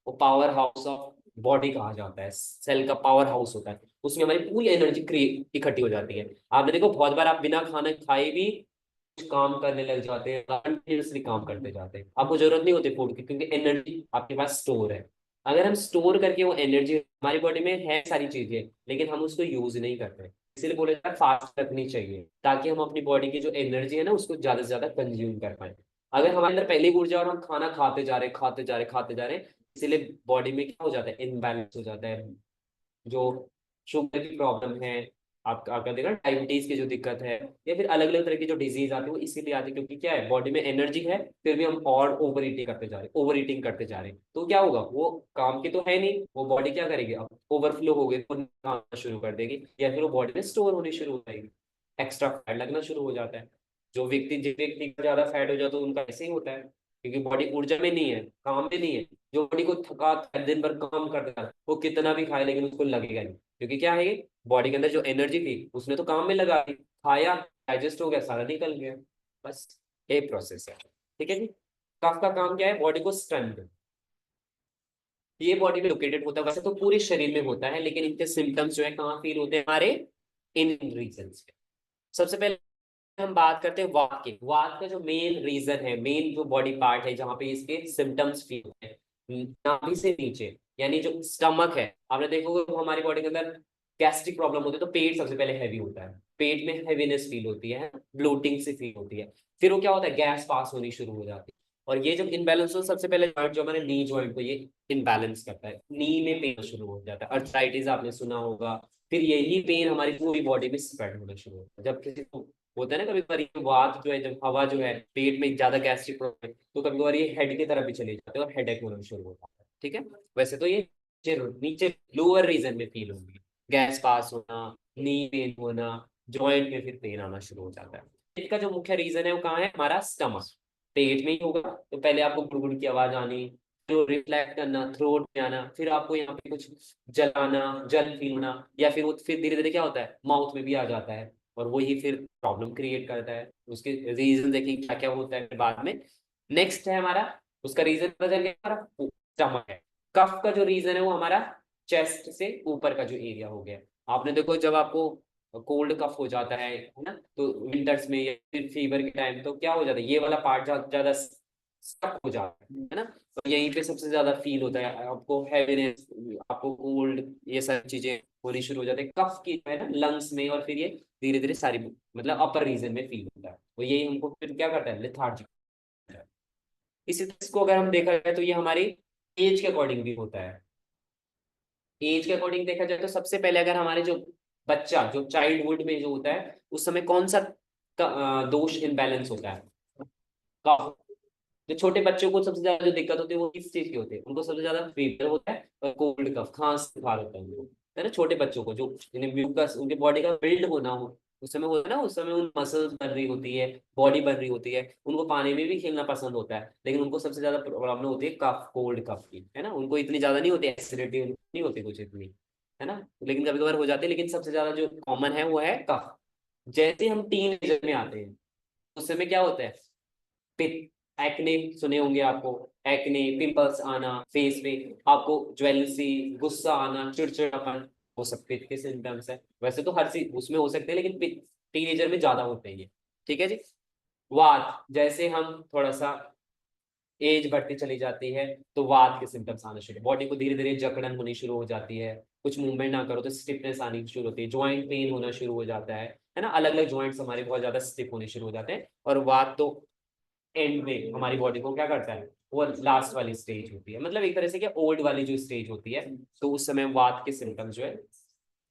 वो पावर हाउस ऑफ बॉडी कहा जाता है, सेल का पावर हाउस होता है, उसमें हमारी पूरी एनर्जी इकट्ठी हो जाती है। आपने देखो बहुत बार आप बिना खाना खाए भी कुछ काम करने लग जाते हैं, कंटिन्यूसली काम करते जाते हैं, आपको जरूरत नहीं होती फूड की, क्योंकि एनर्जी आपके पास स्टोर है। अगर हम स्टोर करके वो एनर्जी, हमारी बॉडी में है सारी चीजें लेकिन हम उसको यूज नहीं करते, इसलिए बोला जाता है फास्ट रखनी चाहिए, ताकि हम अपनी बॉडी की जो एनर्जी है ना उसको ज्यादा से ज्यादा कंज्यूम कर पाए। अगर हमारे अंदर पहले ही ऊर्जा और हम खाना खाते जा रहे हैं, इसीलिए बॉडी में क्या हो जाता है, इनबैलेंस हो जाता है, जो शुगर की प्रॉब्लम है, आपका देखा डायबिटीज की जो दिक्कत है, या फिर अलग अलग तरह की जो डिजीज आती है, वो इसीलिए आती है क्योंकि क्या है, बॉडी में एनर्जी है फिर भी हम और ओवर ईटिंग करते जा रहे हैं, तो क्या होगा, वो काम की तो है नहीं, वो बॉडी क्या करेगी, अब ओवरफ्लो हो गई तो खाना शुरू कर देगी, या फिर वो बॉडी में स्टोर होनी शुरू हो जाएगी, एक्स्ट्रा फैट लगना शुरू हो जाता है। जिस व्यक्ति का ज्यादा फैट हो जाता है उनका ऐसे ही होता है, क्योंकि बॉडी ऊर्जा में नहीं है, काम में नहीं है, जो बॉडी को थका दिन भर काम करता है वो कितना भी खाए लेकिन उसको लगेगा नहीं, क्योंकि क्या है, बॉडी के अंदर जो एनर्जी थी उसने तो काम में लगा दी, खाया डाइजेस्ट हो गया, सारा निकल गया, बस ये प्रोसेस है। ठीक है जी। कफ का काम क्या है, बॉडी को स्ट्रेंथ, ये बॉडी में लोकेटेड होता है, वैसे तो पूरे शरीर में होता है, लेकिन इनके सिम्टम्स जो है कहाँ फील होते हैं, हमारे इन रीजन्स पे। सबसे पहले हम बात करते हैं वात की। वात का जो मेन रीजन है, मेन जो बॉडी पार्ट है जहाँ पे इसके सिम्टम्स फील होते हैं, नाभि से नीचे यानी जो स्टमक है, आपने देखोगे तो हमारी बॉडी के अंदर गैस्ट्रिक प्रॉब्लम होती है तो पेट सबसे पहले हैवी होता है, पेट में हैवीनेस फील होती है, ब्लोटिंग से फील होती है, फिर वो क्या होता है, गैस पास होनी शुरू हो जाती है, और ये जब इनबैलेंस हो, सबसे पहले जॉइंट जो हमारे नी जॉइंट को ये इनबैलेंस करता है, नी में पेन शुरू हो जाता है, अर्थराइटिस आपने सुना होगा, फिर यही पेन हमारी पूरी बॉडी में स्प्रेड होना शुरू होता है। जब किसी को होता है ना कभी कभार वात जो है, जब हवा जो है पेट में ज्यादा गैस्ट्रिक प्रॉब्लम, तो कभी कभार ये हेड की तरफ भी चले जाते हैं और हेडेक होना शुरू होता है। ठीक है, वैसे तो ये नीचे लोअर रीजन में फील होंगी, गैस पास होना, नी पेन होना, जॉइंट में फिर पेन आना शुरू हो जाता है। इसका जो मुख्य रीजन है वो कहाँ है, हमारा स्टमक, पेट में ही होगा, तो पहले आपको गुड़गुड़ की आवाज आनी, जो रिफ्लेक्ट करना, थ्रोट में आना, फिर आपको यहाँ पे कुछ जलाना, जल फील होना, या फिर वो फिर धीरे धीरे क्या होता है, माउथ में भी आ जाता है, और वही फिर प्रॉब्लम क्रिएट करता है। उसके रीजन देखिए क्या क्या होता है बाद में। नेक्स्ट है हमारा, उसका रीजन पता चल गया, हमारा स्टमक है। कफ का जो रीजन है वो हमारा चेस्ट से ऊपर का जो एरिया हो गया। आपने देखो जब आपको कोल्ड कफ हो जाता है ना, तो विंटर्स में या फिर फीवर के टाइम तो क्या हो जाता है, ये वाला पार्ट ज्यादा स्टक हो जाता है ना। तो यहीं पे सबसे ज्यादा फील होता है आपको, हैवीनेस, आपको कोल्ड, ये सारी चीजें होनी शुरू हो जाती है कफ की जो है ना लंग्स में, और फिर ये धीरे धीरे सारी मतलब अपर रीजन में फील होता है। तो यही हमको फिर क्या करता है, लेथार्जिक। इसी तरह इसको अगर हम देखा जाए तो ये हमारी एज के अकॉर्डिंग भी होता है। एज के अकॉर्डिंग देखा जाए तो सबसे पहले अगर हमारे जो बच्चा जो चाइल्डहुड में जो होता है उस समय कौन सा दोष इनबैलेंस होता है, कफ। जो छोटे बच्चों को सबसे ज्यादा जो दिक्कत होती है वो किस चीज की होती है, उनको सबसे ज्यादा फीवर होता है और कोल्ड कफ खांसी बुखार होता है उनको, है ना। छोटे बच्चों को जो जिन्हें म्यूकस उनके बॉडी का बिल्ड होना हो उस समय होता है ना, उस समय उन मसल्स बन रही होती है, बॉडी बन रही होती है, उनको पानी में भी खेलना पसंद होता है, लेकिन उनको सबसे ज्यादा प्रॉब्लम होती है कफ, कोल्ड कफ की, है ना। उनको इतनी ज्यादा नहीं होती, एसिडिटी नहीं होती कुछ इतनी, है ना, लेकिन कभी कभार हो जाती है। लेकिन सबसे ज्यादा जो कॉमन है वो है कफ। जैसे हम टीन में आते हैं उस समय क्या होता है, पित, एक्ने सुने होंगे आपको, एक्ने, पिंपल्स आना फेस पे, आपको ज्वेलसी, गुस्सा आना, चिड़चिड़ापन, वो सब पित्त के सिम्टम्स है। वैसे तो हर चीज उसमें हो सकते हैं लेकिन टीनेजर में ज्यादा होते हैं ये, ठीक है जी। वात, जैसे हम थोड़ा सा एज बढ़ती चली जाती है तो वात के सिम्टम्स आना शुरू, बॉडी को धीरे धीरे जकड़न होनी शुरू हो जाती है, कुछ मूवमेंट ना करो तो स्टिफनेस आनी शुरू होती है, ज्वाइंट पेन होना शुरू हो जाता है ना। अलग अलग ज्वाइंट्स हमारे बहुत ज्यादा स्टिफ होने शुरू हो जाते हैं। और वात तो एंड में हमारी बॉडी को क्या करता है, वो लास्ट वाली स्टेज होती है, मतलब एक तरह से क्या ओल्ड वाली जो स्टेज होती है, तो उस समय वात के सिम्टम्स जो है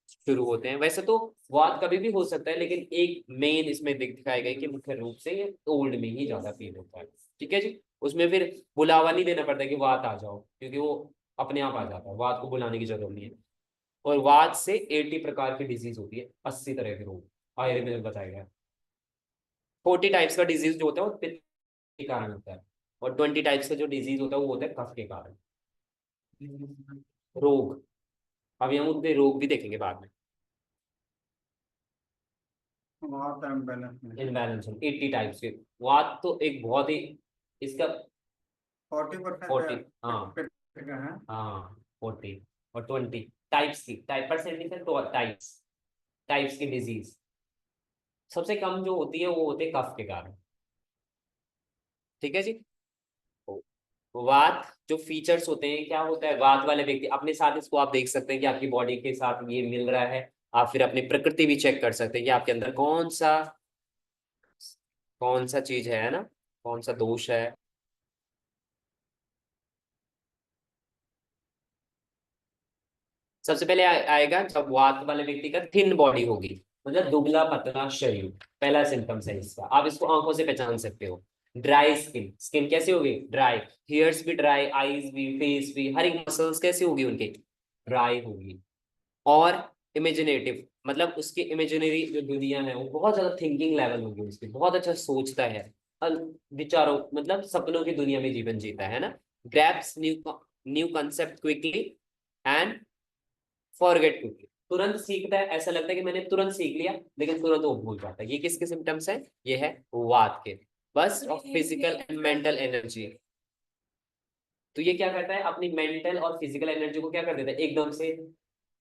शुरू होते हैं। वैसे तो वात कभी भी हो सकता है लेकिन एक मेन इसमें दिखाया गया कि मुख्य रूप से ये ओल्ड में ही ज्यादा फील होता है, ठीक है जी। उसमें फिर बुलावा नहीं देना पड़ता कि वात आ जाओ, क्योंकि वो अपने आप आ जाता है, वात को बुलाने की जरूरत नहीं है। और वात से 80 प्रकार की डिजीज होती है, 80 तरह के रोग आयुर्वेद में बताया गया। 40 टाइप्स का डिजीज जो होता है वो पित्त के कारण होता है, और 20 टाइप्स का जो डिजीज होता है वो होता है कफ के कारण, रोग। अभी हम उनके रोग भी देखेंगे बाद में। वात इम्बैलेंस में इनबैलेंस 80 टाइप्स के, वात तो एक बहुत ही इसका 40% 40, हाँ का है। हाँ 40 और 20 टाइप्स की, टाइप परसेंटेज तो टाइप्स, टाइप्स की डिजीज सबसे कम जो होती है वो होते हैं कफ के कारण, ठीक है जी। वात जो फीचर्स होते हैं, क्या होता है, वात वाले व्यक्ति अपने साथ, इसको आप देख सकते हैं कि आपकी बॉडी के साथ ये मिल रहा है। आप फिर अपनी प्रकृति भी चेक कर सकते हैं कि आपके अंदर कौन सा चीज है ना, कौन सा दोष है। सबसे पहले आएगा जब वात वाले व्यक्ति का थिन बॉडी होगी, मतलब दुबला पतला शरीर, पहला सिम्टम्स है इसका। आप इसको आंखों से पहचान सकते हो। ड्राई स्किन, स्किन कैसी होगी, ड्राई, हेयर्स भी ड्राई, आईज भी, फेस भी, हर एक मसल्स कैसी होगी उनकी, ड्राई होगी। और इमेजिनेटिव, मतलब उसकी इमेजिनरी जो दुनिया है वो बहुत ज्यादा थिंकिंग लेवल होगी उसकी, बहुत अच्छा सोचता है, और विचारों मतलब सपनों की दुनिया में जीवन जीता है ना। Grasps new concept quickly and forget quickly, तुरंत सीखता है, ऐसा लगता है कि मैंने तुरंत सीख लिया लेकिन तुरंत वो भूल जाता है। ये किसके सिम्टम्स है, ये है वात के। बस of physical and mental energy, तो ये क्या करता है, अपनी मेंटल और फिजिकल एनर्जी को क्या कर देता है, एकदम से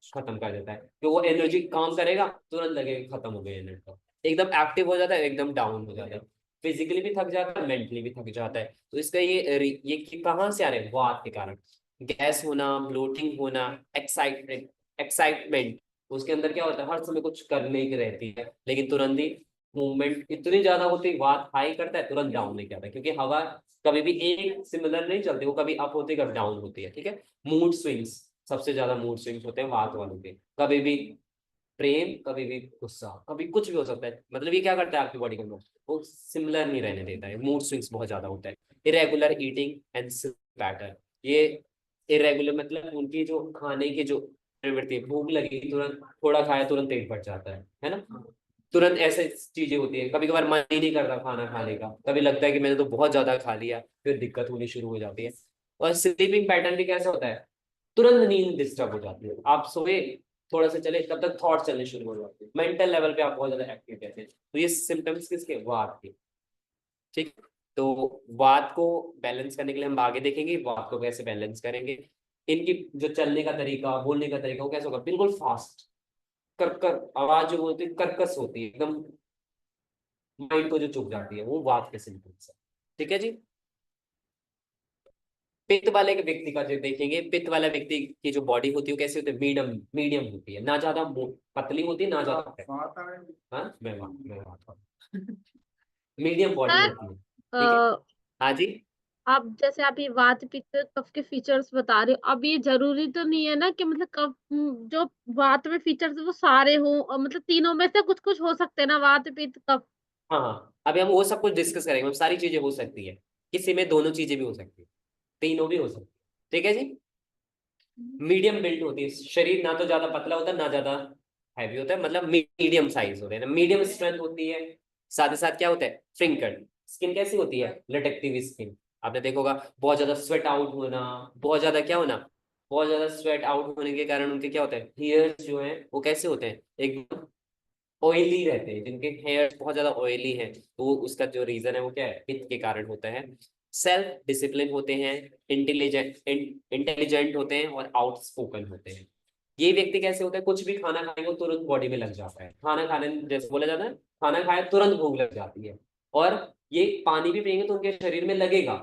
खत्म कर देता है। तो वो एनर्जी काम करेगा तुरंत लगेगा खत्म हो गई एनर्जी, एकदम एक्टिव हो जाता है, एकदम डाउन हो जाता है, फिजिकली भी थक जाता है, मेंटली भी थक जाता है। तो इसका ये कहाँ से आ रहे हैं, वात के कारण। गैस होना, ब्लोटिंग होना, एक्साइटमेंट, उसके अंदर क्या होता है, हर समय कुछ करने की रहती है लेकिन तुरंत ही मूवमेंट इतनी ज्यादा होती है, वात हाई करता है तुरंत डाउन नहीं करता, क्योंकि हवा कभी भी एक सिमिलर नहीं चलती, वो कभी अप होती है कभी डाउन होती है, ठीक है। मूड स्विंग्स, सबसे ज्यादा मूड स्विंग्स होते हैं वात वालों के, कभी भी प्रेम, कभी भी गुस्सा, कभी कुछ भी हो सकता है। मतलब ये क्या करता है आपकी बॉडी के अंदर, वो सिमिलर नहीं रहने देता है, मूड स्विंग्स बहुत ज्यादा होता है। इरेगुलर ईटिंग एंड पैटर्न, ये इरेगुलर मतलब उनकी जो खाने की जो प्रवृत्ति है, भूख लगी तुरंत थोड़ा खाया तुरंत पेट भर जाता है ना। तुरंत ऐसे चीजें होती है, कभी कभार मन ही नहीं करता खाना खाने का, कभी लगता है कि मैंने तो बहुत ज्यादा खा लिया, फिर दिक्कत होनी शुरू हो जाती है। और स्लीपिंग पैटर्न भी कैसा होता है, तुरंत नींद डिस्टर्ब हो जाती है, आप सोए थोड़ा सा चले तब तक थॉट चलने शुरू हो जाते हैं, मेंटल लेवल पे आप बहुत ज्यादा एक्टिव रहते हैं। तो ये सिम्टम्स किसके, वात के, ठीक। तो वात को बैलेंस करने के लिए हम आगे देखेंगे वात को कैसे बैलेंस करेंगे। इनकी जो चलने का तरीका, बोलने का तरीका, वो कैसा होगा, बिल्कुल फास्ट, कर आवाज जो होती है कर्कश होती है एकदम, माइंड को जो चुभ जाती है, वो वात के सिम्टम्स है, ठीक है जी। पित्त वाले व्यक्ति का जो देखेंगे, पित्त वाला व्यक्ति की जो बॉडी होती है वो कैसी होती है, मीडियम मीडियम होती है, ना ज्यादा पतली होती है ना ज्यादा बात आ रही है। हाँ मैं मीडियम बॉडी सर होती है, ठीक है। हाँ जी, आप जैसे आप ये वात पित्त कफ के फीचर्स बता रहे हो, अब ये जरूरी तो नहीं है ना कि मतलब कफ जो वात में फीचर्स वो सारे हों, और मतलब तीनों में से कुछ कुछ हो सकते हैं ना, वात पित्त कफ। हाँ हाँ, अभी हम वो सब कुछ डिस्कस करेंगे, हम सारी चीजें हो सकती है, किसी में दोनों चीजें भी हो सकती है, तीनों भी हो सकती है, ठीक है जी। मीडियम बिल्ड होती है, शरीर ना तो ज्यादा पतला होता है ना ज्यादा हैवी होता है, मतलब मीडियम साइज होता है ना, मीडियम स्ट्रेंथ होती है। साथ ही साथ क्या होता है, फ्रिंकल्ड स्किन कैसी होती है, लटकती हुई स्किन। आपने देखा होगा बहुत ज्यादा स्वेट आउट होना, बहुत ज्यादा क्या होना, बहुत ज्यादा स्वेट आउट होने के कारण उनके क्या होता है, हेयर्स जो है वो कैसे होते हैं, एकदम ऑयली रहते हैं, जिनके हेयर बहुत ज्यादा ऑयली हैं, तो उसका जो रीजन है वो क्या है, पित्त के कारण होता है। सेल्फ डिसिप्लिन होते हैं, इंटेलिजेंट होते हैं और आउटस्पोकन होते हैं। ये व्यक्ति कैसे होता है, कुछ भी खाना खाएंगे वो तुरंत बॉडी में लग जाता है, खाना खाने जैसे बोला जाता है, खाना खाए तुरंत भूख लग जाती है। और ये पानी भी पियेंगे तो उनके शरीर में लगेगा,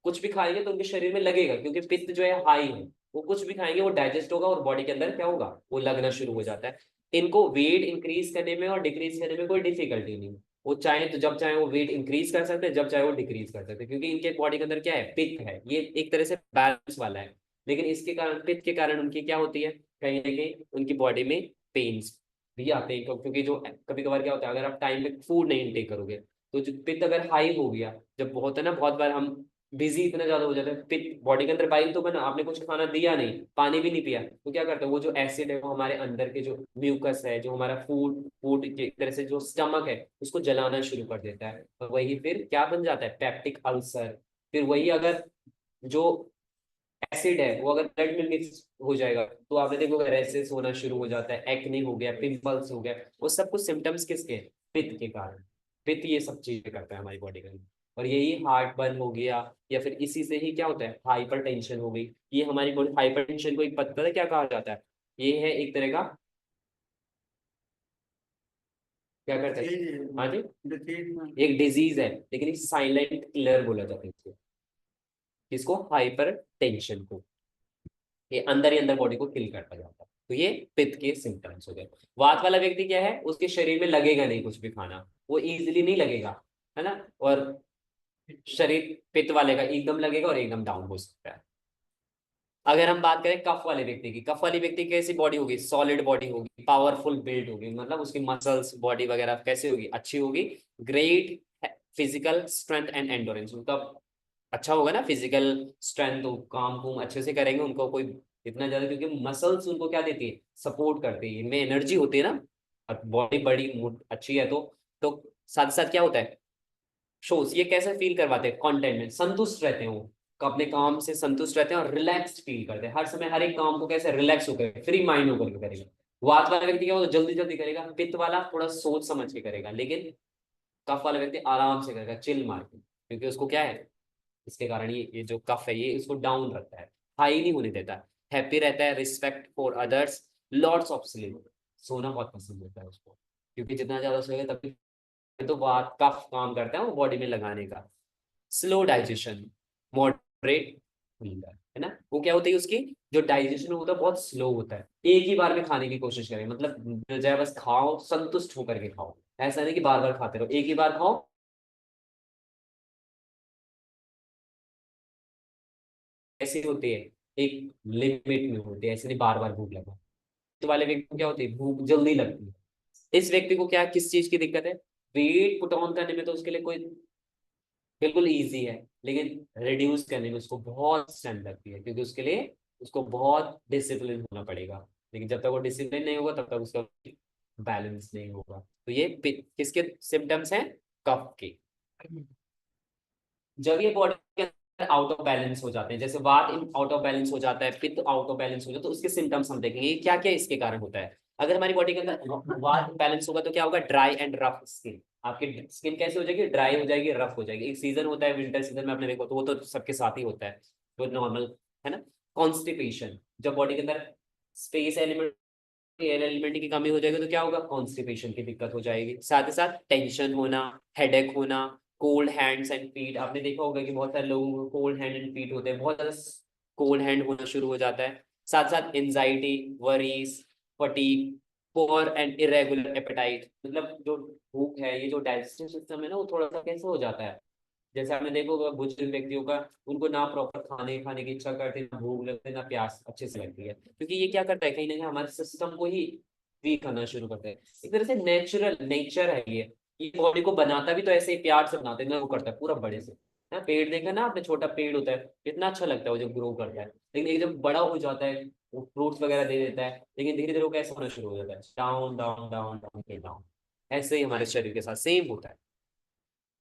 कुछ भी खाएंगे तो उनके शरीर में लगेगा, क्योंकि पित्त जो है हाई है, वो कुछ भी खाएंगे वो डाइजेस्ट होगा और बॉडी के अंदर क्या होगा, वो लगना शुरू हो जाता है। इनको वेट इंक्रीज करने में और डिक्रीज करने में कोई डिफिकल्टी नहीं है, वो चाहे तो जब चाहे वो वेट इंक्रीज कर सकते हैं, जब चाहे वो डिक्रीज कर सकते हैं, क्योंकि इनके बॉडी के अंदर क्या है, पित्त है, ये एक तरह से बैलेंस वाला है। लेकिन इसके कारण, पित्त के कारण उनकी क्या होती है, कहीं ना कहीं उनकी बॉडी में पेन्स भी आते हैं, क्योंकि जो कभी कभार क्या होता है, अगर आप टाइम पे फूड नहीं इंटेक करोगे तो जो पित्त अगर हाई हो गया, जब बहुत है ना, बहुत बार हम बिजी इतना ज्यादा हो जाता है, पित्त बॉडी के अंदर बाइल तो बना, आपने कुछ खाना दिया नहीं, पानी भी नहीं पिया, तो क्या करता है, वो जो एसिड है वो हमारे अंदर के जो म्यूकस है, जो हमारा फूड फूड एक तरह से जो स्टमक है उसको जलाना शुरू कर देता है, और वही फिर क्या बन जाता है, पैप्टिक अल्सर। फिर वही अगर जो एसिड है वो अगर ब्लड में मिक्स हो जाएगा तो आपने देखोगे रेसेस होना शुरू हो जाता है, एक्ने हो गया, पिंपल्स हो गया, वो सब कुछ सिम्टम्स किसके हैं? पित्त के कारण। पित्त ये सब चीजें करता है हमारी बॉडी के अंदर, और यही हार्ट बर्न हो गया, या फिर इसी से ही क्या होता है, हाइपर टेंशन हो गई। ये हमारी बॉडी, हाइपर टेंशन को एक पता है क्या कहा जाता है, ये है एक तरह का, क्या करता है, हाँ जी, एक डिजीज है, लेकिन एक साइलेंट किलर बोला जाता है इसको, किसको, हाइपर टेंशन को। ये अंदर ही अंदर बॉडी को किल करता जाता है। तो ये पित्त के सिम्टम्स हो गए। वात वाला व्यक्ति क्या है, उसके शरीर में लगेगा नहीं कुछ भी खाना, वो इजीली नहीं लगेगा, है ना, और शरीर पित्त वाले का एकदम लगेगा और एकदम डाउन हो सकता है। अगर हम बात करें कफ वाले व्यक्ति की, कफ वाली व्यक्ति की कैसी बॉडी होगी, सॉलिड बॉडी होगी, पावरफुल बिल्ड होगी, मतलब उसकी मसल्स बॉडी वगैरह कैसी होगी, अच्छी होगी। Great physical strength and endurance, उनका अच्छा होगा ना, फिजिकल स्ट्रेंथ, काम कुम अच्छे से करेंगे, उनको कोई इतना ज्यादा, क्योंकि मसल्स उनको क्या देती है, सपोर्ट करती है, इनमें एनर्जी होती है ना, बॉडी बड़ी अच्छी है तो साथ साथ क्या होता है, शोज ये कैसे फील करवाते हैं, कॉन्टेंटमेंट, संतुष्ट रहते हैं वो, अपने काम से संतुष्ट रहते हैं और रिलैक्स्ड फील करते हैं, हर समय हर एक काम को कैसे रिलैक्स होकर फ्री माइंड होकर के करेगा। वात वाला व्यक्ति क्या होता है, जल्दी जल्दी करेगा, पित्त वाला थोड़ा सोच समझ के करेगा, लेकिन कफ वाला व्यक्ति आराम से करेगा, चिल मार के, क्योंकि उसको क्या है, इसके कारण ये जो कफ है ये इसको डाउन रखता है, हाई नहीं होने देता, हैप्पी रहता है, respect for others, lots of sleep, सोना बहुत पसंद होता है उसको, क्योंकि जितना ज्यादा सोएगा तभी तो बात कफ काम करता है वो बॉडी में लगाने का। स्लो डाइजेशन, मॉडरेट है ना, वो क्या होती है उसकी जो डाइजेशन होता है बहुत स्लो होता है, एक ही बार में खाने की कोशिश करें, मतलब चाहे बस खाओ, संतुष्ट होकर के खाओ, ऐसा नहीं कि बार बार खाते रहो, एक ही बार खाओ, ऐसी होती है, एक लिमिट में होती है, ऐसे नहीं बार बार भूख लगा। तो वाले व्यक्ति को क्या होती है, भूख जल्दी लगती है। इस व्यक्ति को क्या किस चीज की दिक्कत है, वेट पुट ऑन करने में तो उसके लिए कोई बिल्कुल ईजी है, लेकिन रिड्यूस करने में उसको बहुत स्ट्रेंथ लगती है, क्योंकि उसके लिए उसको बहुत डिसिप्लिन होना पड़ेगा, लेकिन जब तक वो डिसिप्लिन नहीं होगा तब तक उसका बैलेंस नहीं होगा। तो ये किसके सिम्टम्स हैं, कफ के। जब ये बॉडी के अंदर आउट ऑफ बैलेंस हो जाते हैं, जैसे वात आउट ऑफ बैलेंस हो जाता है, पित्त आउट ऑफ बैलेंस हो जाता है, तो उसके सिम्टम्स हम देखेंगे क्या क्या इसके कारण होता है। अगर हमारी बॉडी के अंदर वात बैलेंस होगा तो क्या होगा, ड्राई एंड रफ स्किन, आपकी स्किन कैसे हो जाएगी, ड्राई हो जाएगी, रफ हो जाएगी। एक सीजन होता है विंटर सीजन में, आपने देखो तो वो तो सबके साथ ही होता है, वो नॉर्मल है ना। कॉन्स्टिपेशन, जब बॉडी के अंदर स्पेस एलिमेंट, एयर एलिमेंट की कमी हो जाएगी तो क्या होगा, कॉन्स्टिपेशन की दिक्कत हो जाएगी। साथ ही साथ टेंशन होना, हेडेक होना, कोल्ड हैंड्स एंड फीट, आपने देखा होगा कि बहुत सारे लोगों को कोल्ड हैंड एंड फीट होते हैं, बहुत ज्यादा कोल्ड हैंड होना शुरू हो जाता है। साथ साथ anxiety, worries, fatigue, poor and irregular appetite, मतलब जो भूख है, ये जो डाइजेस्टिव सिस्टम है ना, वो थोड़ा सा कैसे हो जाता है, जैसे आपने देखा होगा बुजुर्ग व्यक्तियों का, उनको ना प्रॉपर खाने खाने की इच्छा करती, ना भूख लगती, ना प्यास अच्छे से लगती है, क्योंकि ये क्या करता है, कहीं ना कहीं हमारे सिस्टम को ही वीक करना शुरू करता है। एक तरह से नेचुरल नेचर है ये बॉडी को बनाता भी तो ऐसे ही प्यार से बनाते हैं ना, वो करता है पूरा बड़े से ना। पेड़ देखा ना आपने, छोटा पेड़ होता है, कितना अच्छा लगता है वो जब ग्रो करता है, लेकिन एक जब बड़ा हो जाता है, वो फ्रूट्स वगैरह दे देता है, लेकिन धीरे धीरे वो कैसे होना शुरू हो जाता है, डाउन डाउन डाउन डाउन के डाउन। ऐसे ही हमारे शरीर के साथ सेम होता है।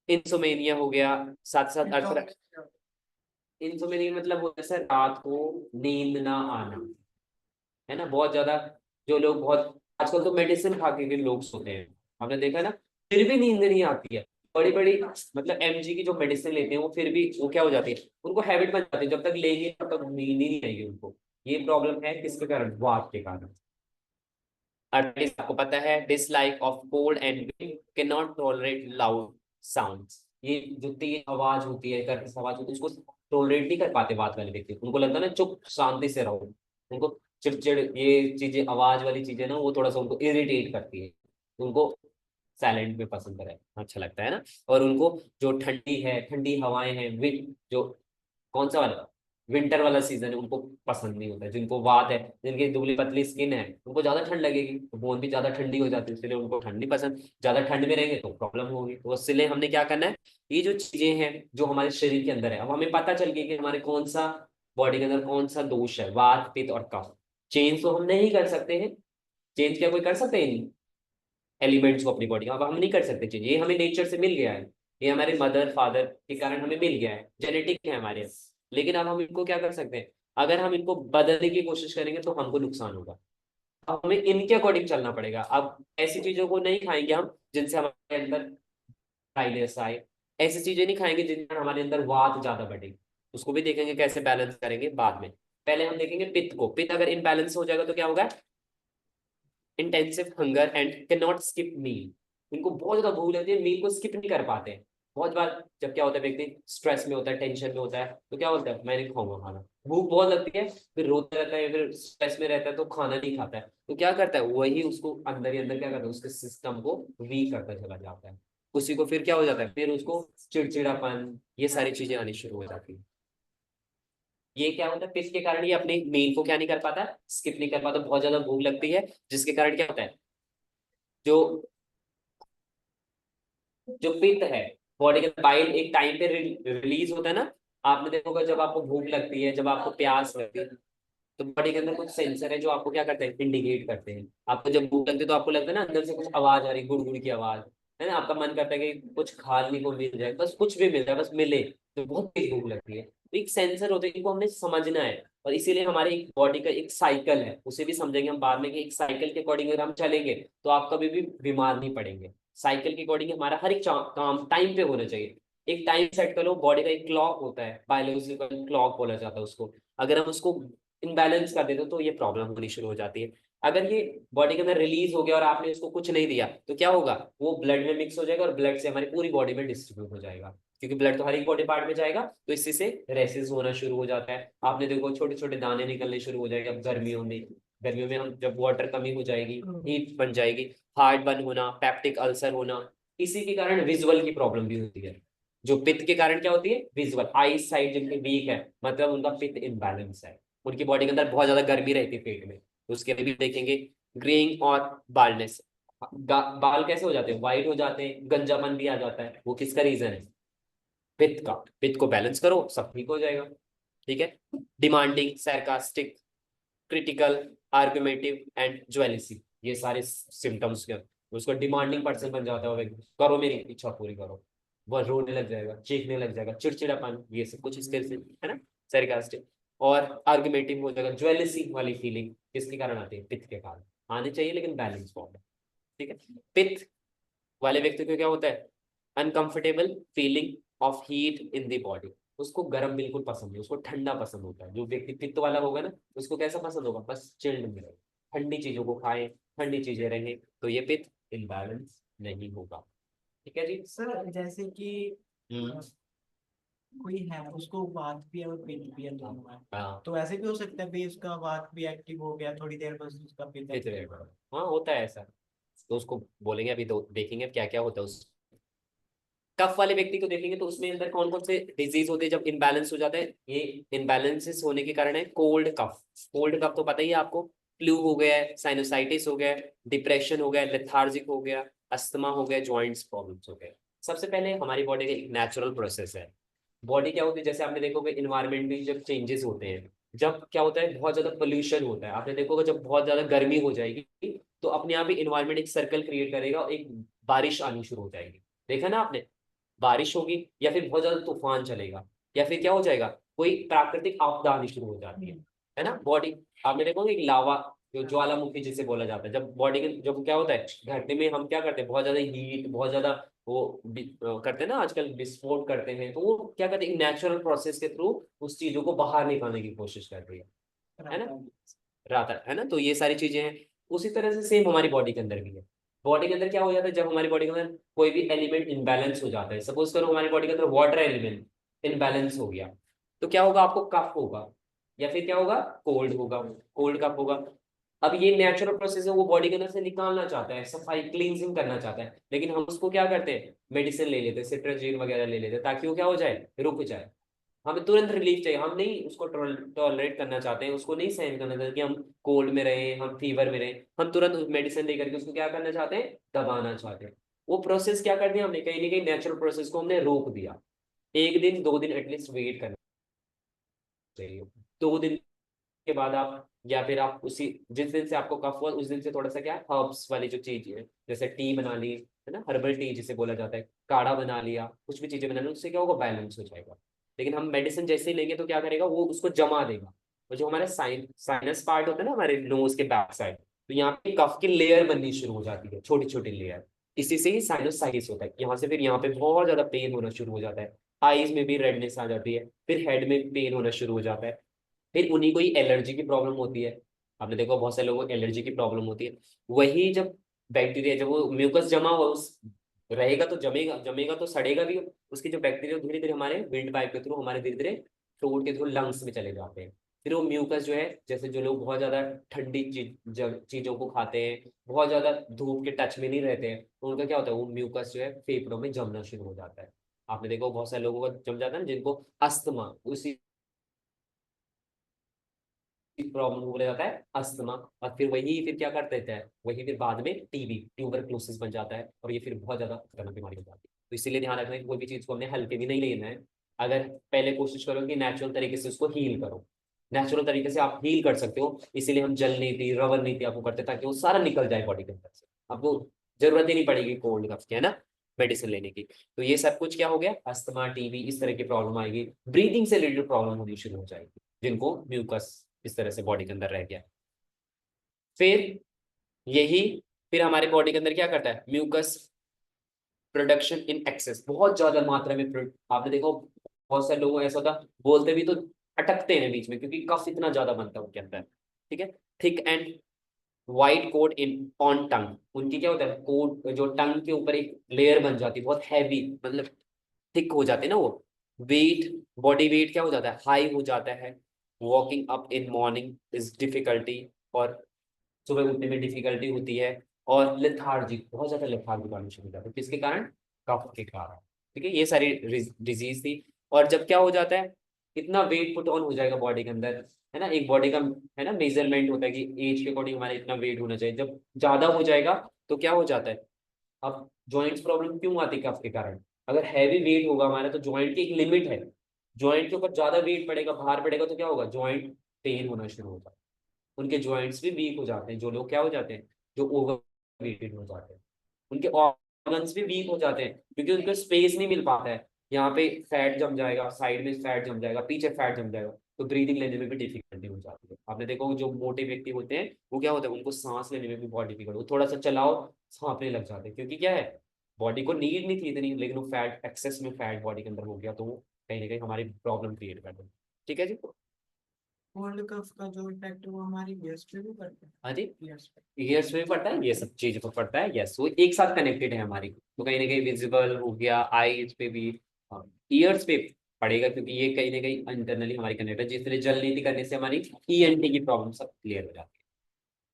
इंसोमेनिया हो गया, साथ साथ इंसोमेनिया मतलब होता है सर रात को नींद ना आना, है ना। बहुत ज्यादा जो लोग बहुत आजकल तो मेडिसिन खा के भी लोग सोते हैं, आपने देखा ना, फिर भी नींद नहीं आती है। बड़ी बड़ी मतलब एमजी की जो मेडिसिन लेते हैं वो फिर भी वो क्या हो जाती है, उनको हैबिट बन जाती है, जब तक लेंगे तब तक नींद ही नहीं आएगी उनको। ये प्रॉब्लम है किसके कारण, वात के कारण। आपको पता है dislike of cold and wind, can not tolerate loud sounds, ये जो तेज आवाज होती है, कर्कश आवाज होती है, उसको टॉलरेट नहीं कर पाते बात वाले व्यक्ति, उनको लगता है ना चुप शांति से रहो, उनको चिड़चिड़ ये चीजें, आवाज वाली चीजें ना, वो थोड़ा सा उनको इरिटेट करती है, उनको साइलेंट में पसंद है, अच्छा लगता है ना। और उनको जो ठंडी है, ठंडी हवाएं हैं, विंड जो कौन सा वाला विंटर वाला सीजन है, उनको पसंद नहीं होता है। जिनको वात है, जिनकी दुबली पतली स्किन है, उनको ज्यादा ठंड लगेगी, तो बोन भी ज्यादा ठंडी हो जाती है, इसलिए उनको ठंड नहीं पसंद, ज्यादा ठंड में रहेंगे तो प्रॉब्लम होगी। तो इसलिए हमने क्या करना है, ये जो चीजें हैं जो हमारे शरीर के अंदर है, अब हमें पता चल गया कि हमारे कौन सा बॉडी के अंदर कौन सा दोष है, वात पित्त और कफ। चेंज तो हम नहीं कर सकते हैं, चेंज क्या कोई कर सकते हैं नहीं एलिमेंट्स को अपनी बॉडी का, अब हम नहीं कर सकते चेंज, ये हमें नेचर से मिल गया है, ये हमारे मदर फादर के कारण हमें मिल गया है, जेनेटिक है हमारे। लेकिन अब हम इनको क्या कर सकते हैं, अगर हम इनको बदलने की कोशिश करेंगे तो हमको नुकसान होगा। अब हमें इनके अकॉर्डिंग चलना पड़ेगा। अब ऐसी चीजों को नहीं खाएंगे हम जिनसे हमारे अंदर ड्राइनेस आए, ऐसी चीजें नहीं खाएंगे जिनसे हमारे अंदर वात ज्यादा बढ़े, उसको भी देखेंगे कैसे बैलेंस करेंगे बाद में। पहले हम देखेंगे पित्त को, पित्त अगर इनबैलेंस हो जाएगा तो क्या होगा, intensive hunger and can not skip meal, उनको बहुत ज्यादा भूख लगती है, मील को स्किप नहीं कर पाते हैं। बहुत बार जब क्या होता है, व्यक्ति स्ट्रेस में होता है, टेंशन में होता है, तो क्या होता है, मैं नहीं खाऊंगा खाना, भूख बहुत लगती है, फिर रोता रहता है, फिर स्ट्रेस में रहता है तो खाना नहीं खाता है, तो क्या करता है, वही उसको अंदर ही अंदर क्या करता है, उसके सिस्टम को वीक करता चला जाता है। उसी को फिर क्या हो जाता है, फिर उसको चिड़चिड़ापन, ये सारी चीजें आनी शुरू हो जाती है। ये क्या होता है, पित्त के कारण ये अपने मील को क्या नहीं कर पाता, स्किप नहीं कर पाता, बहुत ज्यादा भूख लगती है, जिसके कारण क्या होता है, जो जो पित्त है, बॉडी के बाइल एक टाइम पे रिलीज होता है ना। आपने देखा होगा जब आपको भूख लगती है, जब आपको प्यास लगती है, तो बॉडी के अंदर कुछ सेंसर है जो आपको क्या करते हैं, इंडिकेट करते हैं। आपको जब भूख लगती है तो आपको लगता है ना अंदर से कुछ आवाज आ रही, गुड़गुड़ की आवाज, है ना, आपका मन करता है कि कुछ खाने को मिल जाए, बस कुछ भी मिल जाए, बस मिले, तो बहुत तेज भूख लगती है। तो एक सेंसर होते हैं, इनको हमने समझना है, और इसीलिए हमारे एक बॉडी का एक साइकिल है, उसे भी समझेंगे हम बाद में कि एक साइकिल के अकॉर्डिंग अगर हम चलेंगे तो आप कभी भी बीमार नहीं पड़ेंगे। साइकिल के अकॉर्डिंग हमारा हर एक काम टाइम पे होना चाहिए। एक टाइम सेट करो, बॉडी का एक क्लॉक होता है, बायोलॉजिकल क्लॉक बोला जाता है उसको, अगर हम उसको इनबैलेंस कर देते हो तो ये प्रॉब्लम होनी शुरू हो जाती है। अगर ये बॉडी के अंदर रिलीज हो गया और आपने उसको कुछ नहीं दिया तो क्या होगा, वो ब्लड में मिक्स हो जाएगा और ब्लड से हमारी पूरी बॉडी में डिस्ट्रीब्यूट हो जाएगा, क्योंकि ब्लड तो हर एक बॉडी पार्ट में जाएगा, तो इसी से रेसेस होना शुरू हो जाता है। आपने देखो छोटे छोटे दाने निकलने शुरू हो जाएंगे अब गर्मियों में, गर्मियों में हम जब वाटर कमी हो जाएगी, हीट बन जाएगी, हार्ट बर्न होना, पैप्टिक अल्सर होना, इसी के कारण विजुअल की प्रॉब्लम भी होती है। जो पित्त के कारण क्या होती है, विजुअल आई साइड जिनकी वीक है, मतलब उनका पित्त इनबैलेंस है, उनकी बॉडी के अंदर बहुत ज्यादा गर्मी रहती है पेट में, तो उसके लिए भी देखेंगे। ग्रेइंग और बालनेस, बाल कैसे हो जाते हैं, व्हाइट हो जाते हैं, गंजापन भी आ जाता है, वो किसका रीजन है, पित्त का। पित्त को बैलेंस करो, सब ठीक हो जाएगा। ठीक है। डिमांडिंग, sarcastic, क्रिटिकल, आर्गुमेटिव एंड ज्वेलिसी, ये सारे सिम्टम्स के, उसको डिमांडिंग पर्सन बन जाता है वो व्यक्ति, करो मेरी इच्छा पूरी करो, वह रोने लग जाएगा, चीखने लग जाएगा, चिड़चिड़ापन, ये सब कुछ इसके से है ना, sarcastic। और आर्गुमेटिव हो जाएगा, ज्वेलिसी वाली फीलिंग किसके कारण आती है, पित्त के कारण आनी चाहिए, लेकिन बैलेंस फॉर्म है। ठीक है। पित्त वाले व्यक्ति को क्या होता है, uncomfortable feeling of heat in the body, उसको गर्म बिल्कुल पसंद नहीं, उसको ठंडा पसंद होता है। जो व्यक्ति पित्त वाला होगा ना, उसको कैसा पसंद होगा, बस चिल्ड में रहे, ठंडी चीजों को खाएं, ठंडी चीजें रहें, तो ये पित्त इनबैलेंस नहीं होगा। ठीक है जी। सर जैसे कि कोई है उसको वात भी है और पित्त भी है दोनों है, हाँ तो ऐसे भी हो सकता है भाई उसका वात भी एक्टिव हो गया थोड़ी देर बस उसका पित्त पित्त रहेगा। हाँ होता है ऐसा, तो उसको बोलेंगे अभी, तो देखेंगे क्या क्या होता है उस कफ वाले व्यक्ति को देखेंगे तो उसमें अंदर कौन कौन से डिजीज होते हैं जब इनबैलेंस हो जाता है। ये इनबैलेंसेस होने के कारण है कोल्ड कफ। कोल्ड कफ तो पता ही है आपको, फ्लू हो गया है, साइनोसाइटिस हो गया है, डिप्रेशन हो गया, लेथार्जिक हो गया, अस्थमा हो गया, जॉइंट्स प्रॉब्लम्स हो गए। सबसे पहले हमारी बॉडी का एक नेचुरल प्रोसेस है। बॉडी क्या होती है, जैसे आपने देखोगे इन्वायरमेंट में जब चेंजेस होते हैं, जब क्या होता है बहुत ज्यादा पोल्यूशन होता है, आपने देखोगे जब बहुत ज्यादा गर्मी हो जाएगी तो अपने आप ही इन्वायरमेंट एक सर्कल क्रिएट करेगा और एक बारिश आनी शुरू हो जाएगी। देखा ना आपने, बारिश होगी या फिर बहुत ज्यादा तूफान चलेगा या फिर क्या हो जाएगा, कोई प्राकृतिक आपदा आनी शुरू हो जाती है ना। बॉडी आपने देखोगे एक लावा, जो ज्वालामुखी जिसे बोला जाता है, जब बॉडी के जब क्या होता है घटने में हम क्या करते हैं, बहुत ज्यादा हीट, बहुत ज्यादा वो करते हैं ना आजकल, विस्फोट करते हैं, तो वो क्या करते हैं नेचुरल प्रोसेस के थ्रू उस चीजों को बाहर निकालने की कोशिश करती है ना, रहता है ना। तो ये सारी चीजें हैं। उसी तरह से सेम हमारी बॉडी के अंदर भी है। बॉडी के अंदर क्या हो जाता है, जब हमारी बॉडी के अंदर कोई भी एलिमेंट इनबैलेंस हो जाता है, सपोज करो हमारी बॉडी के अंदर वाटर एलिमेंट इनबैलेंस हो गया, तो क्या होगा, आपको कफ होगा या फिर क्या होगा, कोल्ड होगा, कोल्ड कफ होगा। अब ये नेचुरल प्रोसेस है, वो बॉडी के अंदर से निकालना चाहता है, सफाई क्लींजिंग करना चाहता है, लेकिन हम उसको क्या करते हैं, मेडिसिन ले लेते हैं, सिट्राजिन वगैरह ले लेते हैं, ताकि वो क्या हो जाए, रुक जाए। हमें तुरंत रिलीफ चाहिए, हम नहीं उसको टॉलरेट करना चाहते हैं, उसको नहीं सहन करना चाहते कि हम कोल्ड में रहे, हम फीवर में रहे, हम तुरंत मेडिसिन लेकर के उसको क्या करना चाहते हैं, दबाना चाहते हैं। वो प्रोसेस क्या कर दिया हमने, कहीं ना कहीं नेचुरल प्रोसेस को हमने रोक दिया। एक दिन दो दिन एटलीस्ट वेट करना चाहिए। 2 दिन के बाद आप, या फिर आप उसी जिस दिन से आपको कफ हुआ उस दिन से थोड़ा सा क्या हर्ब्स वाली जो चीज है, जैसे टी बना ली, है ना, हर्बल टी जिसे बोला जाता है, काढ़ा बना लिया, कुछ भी चीजें बना ली, उससे क्या होगा, बैलेंस हो जाएगा। लेकिन हम मेडिसिन जैसे ही लेंगे तो क्या करेगा, वो उसको जमा देगा। और जो हमारे साइनस पार्ट होता है ना हमारे नोज के बैक साइड, तो यहाँ पे कफ की लेयर बननी शुरू हो जाती है, छोटी छोटी लेयर। इसी से ही साइनोसाइटिस होता है, यहाँ से फिर यहाँ पे बहुत ज्यादा पेन होना शुरू हो जाता है, आईज में भी रेडनेस आ जाती है, फिर हेड में पेन होना शुरू हो जाता है, फिर उन्हीं को ही एलर्जी की प्रॉब्लम होती है। आपने देखो बहुत सारे लोगों को एलर्जी की प्रॉब्लम होती है। वही जब बैक्टीरिया, जब वो म्यूकस जमा हुआ उस रहेगा तो जमेगा, जमेगा तो सड़ेगा भी, उसके जो बैक्टीरिया धीरे धीरे हमारे विंड पाइप के थ्रू, हमारे धीरे धीरे थ्रोट के थ्रू लंग्स में चले जाते हैं। फिर वो म्यूकस जो है, जैसे जो लोग बहुत ज्यादा ठंडी चीजों को खाते हैं, बहुत ज्यादा धूप के टच में नहीं रहते हैं, तो उनका क्या होता है, वो म्यूकस जो है फेफड़ों में जमना शुरू हो जाता है। आपने देखो बहुत सारे लोगों को जम जाता है ना, जिनको अस्थमा, उसी प्रॉब्लम बोला जाता है अस्थमा। और फिर वही फिर क्या कर देता है, वही फिर बाद में टीबी, ट्यूबरक्लोसिस बन जाता है, और ये फिर बहुत ज्यादा खतरनाक बीमारी बन जाती है। तो इसीलिए ध्यान रखना है कि कोई भी चीज को हमने हल्के भी नहीं लेना है। अगर पहले कोशिश करो कि नेचुरल तरीके से उसको हील करो, नेचुरल तरीके से आप हील कर सकते हो, इसीलिए हम जल नीति, रवर नीति आपको करते हैं, ताकि वो सारा निकल जाए बॉडी के अंदर से, आपको जरूरत ही नहीं पड़ेगी कोल्ड कफ की, है ना, मेडिसिन लेने की। तो ये सब कुछ क्या हो गया, अस्थमा, टीबी, इस तरह की प्रॉब्लम आएगी। ब्रीदिंग से रिलेटेड प्रॉब्लम होनी शुरू हो जाएगी, जिनको म्यूकस इस तरह से बॉडी के अंदर रह गया। फिर यही, फिर हमारे बॉडी के अंदर क्या करता है, म्यूकस प्रोडक्शन इन एक्सेस, बहुत ज्यादा मात्रा में आपने देखो बहुत सारे लोगों को ऐसा होता, बोलते भी तो अटकते हैं बीच में, क्योंकि कफ इतना ज्यादा बनता है उनके अंदर। ठीक है, thick and white coat in on tongue, उनकी क्या होता है, कोट जो टंग के ऊपर एक लेयर बन जाती है, बहुत हैवी, मतलब थिक हो जाते हैं ना वो। वेट, बॉडी वेट क्या हो जाता है, हाई हो जाता है। Walking up in morning is difficulty, और सुबह उठने में डिफिकल्टी होती है। और लेथार्जिक, बहुत ज्यादा लेथार्जिक आने शुरू हो जाता है, किसके कारण, कफ के कारण। ठीक है, ये सारी डिजीज थी। और जब क्या हो जाता है, इतना वेट पुट ऑन हो जाएगा बॉडी के अंदर, है ना, एक बॉडी का, है ना, मेजरमेंट होता है कि एज के अकॉर्डिंग हमारा इतना वेट होना चाहिए, जब ज्यादा हो जाएगा तो क्या हो जाता है, अब जॉइंट्स प्रॉब्लम क्यों आती है कफ के कारण, अगर हैवी वेट होगा हमारा तो जॉइंट की एक लिमिट है, जॉइंट के ऊपर ज्यादा वेट पड़ेगा, भार पड़ेगा, तो क्या होगा, जॉइंट पेन होना शुरू होगा, उनके जॉइंट्स भी वीक हो जाते हैं, जो लोग क्या हो जाते हैं, जो ओवर वेटेड हो जाते हैं, उनके ऑर्गन्स भी वीक हो जाते हैं, क्योंकि उनको स्पेस नहीं मिल पाता है, यहाँ पे फैट जम जाएगा, साइड में फैट जम जाएगा, पीछे फैट जम जाएगा, तो ब्रीदिंग लेने में भी डिफिकल्टी हो जाती है। आपने देखो जो मोटे व्यक्ति होते हैं वो क्या होता है, उनको सांस लेने में भी बहुत डिफिकल्ट, वो थोड़ा सा चलाओ सांपने लग जाते हैं, क्योंकि क्या है, बॉडी को नीड नहीं थी इतनी, लेकिन वो फैट, एक्सेस में फैट बॉडी के अंदर हो गया, तो वो कहीं ना कहीं हमारी प्रॉब्लम क्रिएट कर दे। ठीक है जी, कोल्ड कफ का जो इफेक्ट है वो हमारी ईयर्स पे भी पड़ता है। हाँ जी, ईयर्स पे ईयर्स में भी पड़ता है, ये सब चीज पर पड़ता है, यस, वो एक साथ कनेक्टेड है हमारी, तो कहीं ना कहीं विजिबल हो गया, आईज पे भी, ईयर्स पे पड़ेगा, क्योंकि ये कहीं ना कहीं इंटरनली हमारी कनेक्ट है, जिसलिए जल नीति करने से हमारी ईएनटी की प्रॉब्लम सब क्लियर हो जाती है।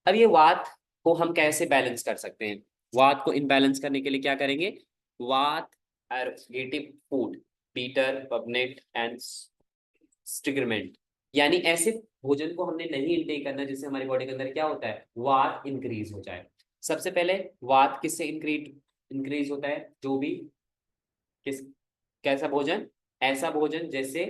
अब ये वात को हम कैसे बैलेंस कर सकते हैं? वात को इनबैलेंस करने के लिए क्या करेंगे? वात एरोगेटिव फूड, पीटर, पबनेट एंड स्टिग्रमेंट, यानी ऐसे भोजन को हमने नहीं इंटेक करना जिससे हमारी बॉडी के अंदर क्या होता है, वात इंक्रीज हो जाए। सबसे पहले वात किससे इंक्रीज होता है? जो भी किस कैसा भोजन? ऐसा भोजन जैसे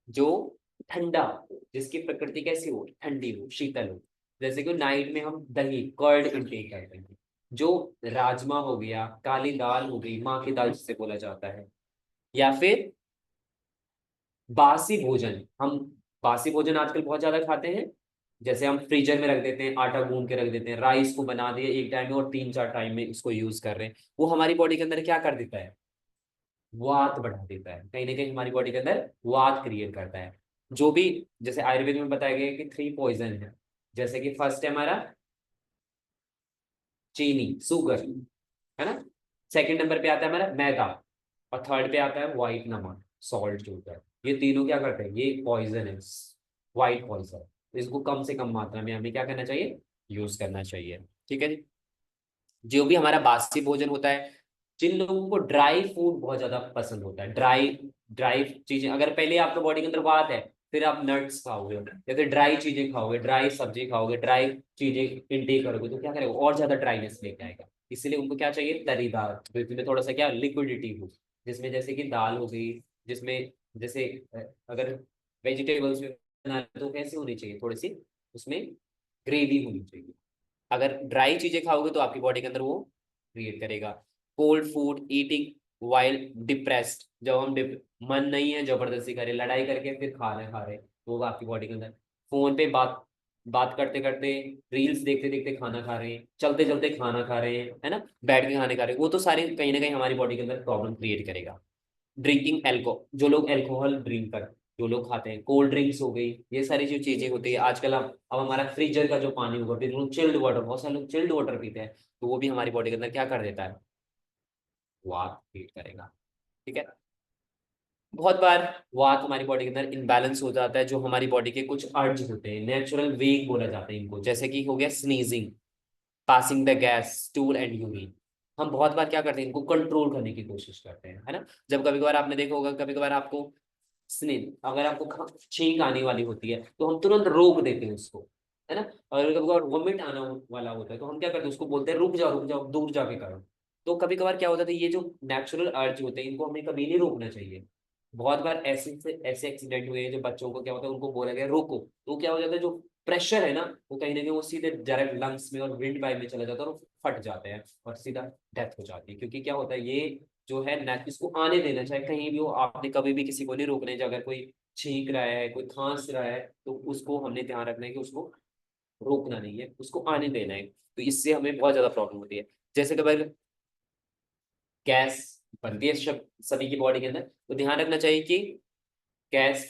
जो ठंडा हो, जिसकी प्रकृति कैसी हो, ठंडी हो, शीतल हो। जैसे कि नाइट में हम दही कर्ड इंटेक करते हैं, जो राजमा हो गया, काली दाल हो गई, माँ की दाल जिसे बोला जाता है, या फिर बासी भोजन। हम बासी भोजन आजकल बहुत ज्यादा खाते हैं, जैसे हम फ्रीजर में रख देते हैं, आटा गूंद के रख देते हैं, राइस को बना दिए एक टाइम में और 3-4 टाइम में इसको यूज कर रहे हैं। वो हमारी बॉडी के अंदर क्या कर देता है, वात बढ़ा देता है, कहीं ना कहीं हमारी बॉडी के अंदर वात क्रिएट करता है। जो भी जैसे आयुर्वेद में बताया गया है कि 3 पॉइजन है, जैसे कि फर्स्ट है हमारा चीनी, शुगर, है ना। सेकंड नंबर पे आता है हमारा मैदा, और थर्ड पे आता है व्हाइट नमक, सॉल्ट जो होता है। ये तीनों क्या करते हैं, ये पॉइजन है, व्हाइट पॉइजन। तो इसको कम से कम मात्रा में हमें क्या करना चाहिए, यूज करना चाहिए। ठीक है जी। जो भी हमारा बासी भोजन होता है, जिन लोगों को ड्राई फूड बहुत ज्यादा पसंद होता है, ड्राई ड्राई चीजें, अगर पहले आपके बॉडी के अंदर बात है, फिर आप नट्स खाओगे या फिर ड्राई चीजें खाओगे, ड्राई सब्जी खाओगे, ड्राई चीजें इंटेक करोगे, तो क्या करेगा, और ज्यादा ड्राइनेस लेके आएगा। इसलिए उनको क्या चाहिए, तरीदार, जिसमें थोड़ा सा क्या लिक्विडिटी हो, जिसमें जैसे कि दाल हो गई, जिसमें जैसे अगर वेजिटेबल्स में बना तो कैसी होनी चाहिए, थोड़ी सी उसमें ग्रेवी होनी चाहिए। अगर ड्राई चीजें खाओगे तो आपकी बॉडी के अंदर वो क्रिएट करेगा। Cold food eating while depressed, जब हम मन नहीं है, जबरदस्ती करे, लड़ाई करके फिर खाना खा रहे, वो आपकी बॉडी के अंदर। फोन पे बात बात करते करते, रील्स देखते देखते खाना खा रहे हैं, चलते चलते खाना खा रहे हैं, है ना, बैठ के खाने खा रहे हैं, वो तो सारे कहीं ना कहीं हमारी बॉडी के अंदर प्रॉब्लम क्रिएट करेगा। ड्रिंकिंग एल्कोहल, जो लोग एल्कोहल ड्रिंक कर, जो लोग खाते हैं, कोल्ड ड्रिंक्स हो गई, ये सारी जो चीजें होती है आजकल। अब हमारा फ्रीजर का जो पानी होगा, बिल्कुल चिल्ड वाटर, बहुत सारे लोग चिल्ड वाटर पीते हैं, तो वो भी हमारी बॉडी के अंदर क्या कर देता है, वात क्रिएट करेगा। ठीक है। बहुत बार वात हमारी बॉडी के अंदर इनबैलेंस हो जाता है, जो हमारी बॉडी के कुछ अर्ज होते हैं, नेचुरल वेग बोला जाता है इनको, जैसे कि हो गया sneezing, passing the gas, stool and urine. हम बहुत बार क्या करते हैं, इनको कंट्रोल करने की कोशिश करते हैं, है ना। जब कभी कभार आपने देखा होगा, कभी कभार आपको स्नीज, अगर आपको छींक आने वाली होती है तो हम तुरंत रोक देते हैं उसको, है ना। और कभी कभार वोमिट आना वाला होता है तो हम क्या करते हैं, उसको बोलते हैं रुक जाओ, दूर जाके करो। तो कभी कभार क्या होता है, ये जो नेचुरल अर्ज होते हैं, इनको हमें कभी नहीं रोकना चाहिए। बहुत बार ऐसे से ऐसे एक्सीडेंट हुए हैं, जो बच्चों को क्या होता है, उनको बोला गया रोको, तो क्या हो जाता है, जो प्रेशर है ना, वो कहीं ना कहीं वो सीधे डायरेक्ट लंग्स में और विंड पाइप में चला जाता है, और वो फट जाते हैं और सीधा डेथ हो जाती है। क्योंकि क्या होता है, ये जो है इसको आने देना चाहिए कहीं भी हो, आपने कभी भी किसी को नहीं रोकना है। अगर कोई छींक रहा है, कोई खांस रहा है, तो उसको हमने ध्यान रखना है कि उसको रोकना नहीं है, उसको आने देना है। तो इससे हमें बहुत ज्यादा प्रॉब्लम होती है। जैसे कभी गैस बनती है सभी की बॉडी के अंदर, तो ध्यान रखना चाहिए कि गैस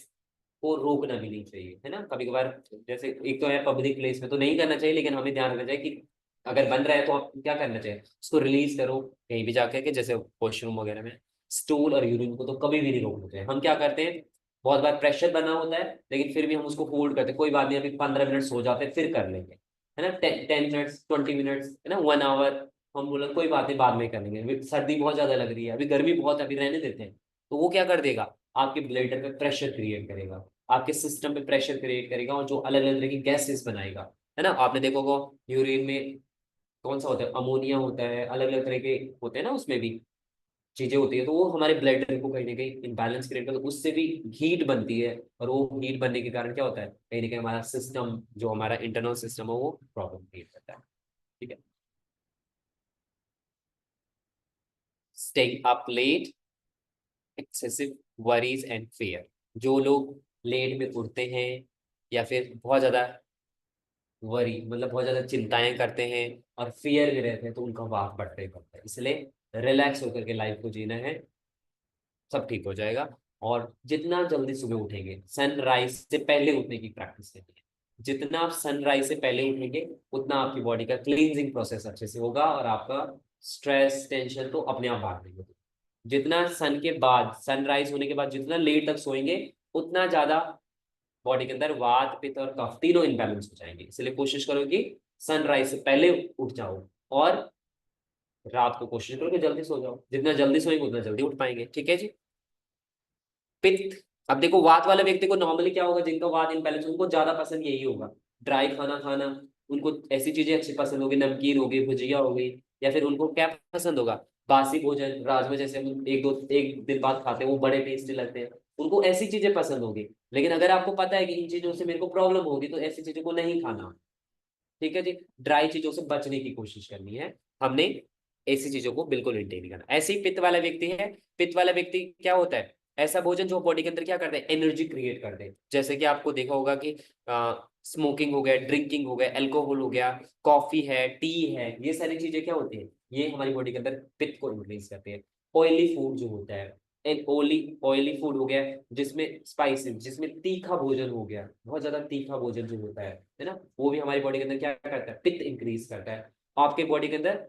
को रोकना भी नहीं चाहिए, है ना। कभी कभार जैसे एक तो है पब्लिक प्लेस में तो नहीं करना चाहिए, लेकिन हमें ध्यान रखना चाहिए कि अगर बन रहा है तो आप क्या करना चाहिए, उसको रिलीज करो कहीं भी जाकर के, जैसे वॉशरूम वगैरह में। स्टूल और यूरिन को तो कभी भी नहीं रोकना चाहिए। हम क्या करते हैं, बहुत बार प्रेशर बना होता है, लेकिन फिर भी हम उसको होल्ड करते हैं, कोई बात नहीं, अभी 15 मिनट सो जाते हैं, फिर कर लेंगे, है ना। 10 मिनट्स, 20 मिनट्स, है ना, 1 आवर, हम बोला कोई बात नहीं, बाद में कर लेंगे, अभी सर्दी बहुत ज्यादा लग रही है, अभी गर्मी बहुत है, अभी रहने देते हैं। तो वो क्या कर देगा, आपके ब्लडर पे प्रेशर क्रिएट करेगा, आपके सिस्टम पे प्रेशर क्रिएट करेगा, और जो अलग अलग तरह की गैसेस बनाएगा, है ना। आपने देखा होगा यूरिन में कौन सा होता है, अमोनिया होता है, अलग अलग तरह के होते हैं ना, उसमें भी चीजें होती है, तो वो हमारे ब्लड को कहीं ना कहीं इम्बैलेंस क्रिएट करता है, उससे भी हीट बनती है, और वो हीट बनने के कारण क्या होता है, कहीं ना कहीं हमारा सिस्टम, जो हमारा इंटरनल सिस्टम है, वो प्रॉब्लम क्रिएट करता है। ठीक है। Staying up late, excessive worries and fear, जो लोग लेट में उठते हैं या फिर बहुत ज्यादा वरी, मतलब बहुत ज्यादा चिंताएं करते हैं और फियर में रहते हैं, तो उनका वाक बढ़ता ही बढ़ता है। इसलिए रिलैक्स होकर के लाइफ को जीना है, सब ठीक हो जाएगा। और जितना जल्दी सुबह उठेंगे, सनराइज से पहले उठने की प्रैक्टिस करिए। जितना आप सनराइज से पहले उठेंगे, उतना आपकी बॉडी का क्लींजिंग प्रोसेस अच्छे से होगा, और आपका स्ट्रेस टेंशन तो अपने आप भाग देंगे। जितना सन के बाद, सनराइज होने के बाद जितना लेट तक सोएंगे उतना ज्यादा बॉडी के अंदर वात पित्त और कफ तीनों इनबैलेंस हो जाएंगे। इसलिए कोशिश करो कि सनराइज से पहले उठ जाओ और रात को कोशिश करो कि जल्दी सो जाओ। जितना जल्दी सोएंगे उतना जल्दी उठ पाएंगे। ठीक है जी। पित्त, अब देखो वात वाले व्यक्ति को नॉर्मली क्या होगा, जिनका वात इनबैलेंस उनको ज्यादा पसंद यही होगा, ड्राई खाना खाना। उनको ऐसी चीजें अच्छी पसंद होगी, नमकीन होगी, भुजिया होगी, या फिर उनको क्या पसंद होगा, बासी भोजन, राजमा जैसे हम एक दिन बाद खाते हैं वो बड़े टेस्टी लगते हैं, उनको ऐसी चीजें पसंद होगी। लेकिन अगर आपको पता है कि इन चीजों से मेरे को प्रॉब्लम होगी तो ऐसी चीजों को नहीं खाना। ठीक है जी। ड्राई चीजों से बचने की कोशिश करनी है हमने, ऐसी चीजों को बिल्कुल इंटेक नहीं करना। ऐसे ही पित्त वाला व्यक्ति है, पित्त वाला व्यक्ति क्या होता है, ऐसा भोजन जो बॉडी के अंदर क्या करते हैं, एनर्जी क्रिएट करते हैं। जैसे कि आपको देखा होगा कि स्मोकिंग हो गया, ड्रिंकिंग हो गया, अल्कोहल हो गया, कॉफी है, टी है, ये सारी चीजें क्या होती है, ये हमारी बॉडी के अंदर पित्त को इंक्रीज करते हैं। ऑयली फूड जो होता है, एक ऑयली फूड हो गया, जिसमें स्पाइसेस, जिसमें तीखा भोजन हो गया, बहुत ज्यादा तीखा भोजन जो होता है ना, वो भी हमारी बॉडी के अंदर क्या करता है, पित्त इंक्रीज करता है। आपके बॉडी के अंदर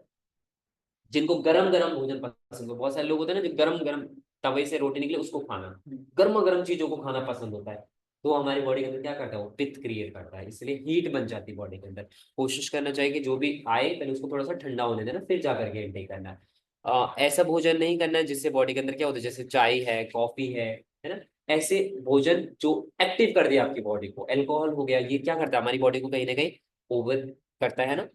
जिनको गरम गरम भोजन पसंद हो, बहुत सारे लोग होते हैं ना जो गरम गरम तवे से रोटी निकले उसको खाना, गर्मा गर्म चीजों को खाना पसंद होता है, तो हमारी बॉडी के अंदर क्या करता है, वो पित्त क्रिएट करता है, इसलिए हीट बन जाती है बॉडी के अंदर। कोशिश करना चाहिए कि जो भी आए पहले उसको थोड़ा सा ठंडा होने देना, फिर जाकर के इंटेक करना है। ऐसा भोजन नहीं करना है जिससे बॉडी के अंदर क्या होता है, जैसे चाय है, कॉफी है ना, ऐसे भोजन जो एक्टिव कर दिया आपकी बॉडी को। अल्कोहल हो गया, ये क्या करता है, हमारी बॉडी को कहीं ना कहीं ओवर करता है ना।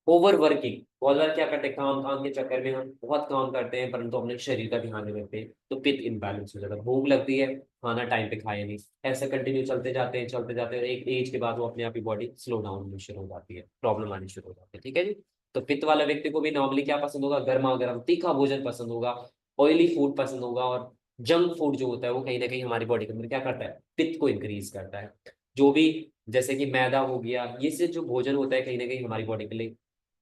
ओवर वर्किंग, बहुत बार क्या करते हैं, काम काम के चक्कर में हम बहुत काम करते हैं परंतु अपने शरीर का ध्यान नहीं रखते, तो पित्त इनबैलेंस हो जाता है। भूख लगती है, खाना टाइम पे खाया नहीं, ऐसा कंटिन्यू चलते जाते हैं चलते जाते हैं, एक एज के बाद वो अपने आप ही बॉडी स्लो डाउन होनी शुरू हो जाती है, प्रॉब्लम आनी शुरू हो जाती है। ठीक है जी। तो पित्त वाले व्यक्ति को भी नॉर्मली क्या पसंद होगा, गर्मा गर्म तीखा भोजन पसंद होगा, ऑयली फूड पसंद होगा, और जंक फूड जो होता है वो कहीं ना कहीं हमारी बॉडी के अंदर क्या करता है, पित्त को इंक्रीज करता है। जो भी जैसे कि मैदा हो गया, ये से जो भोजन होता है कहीं ना कहीं हमारी बॉडी के लिए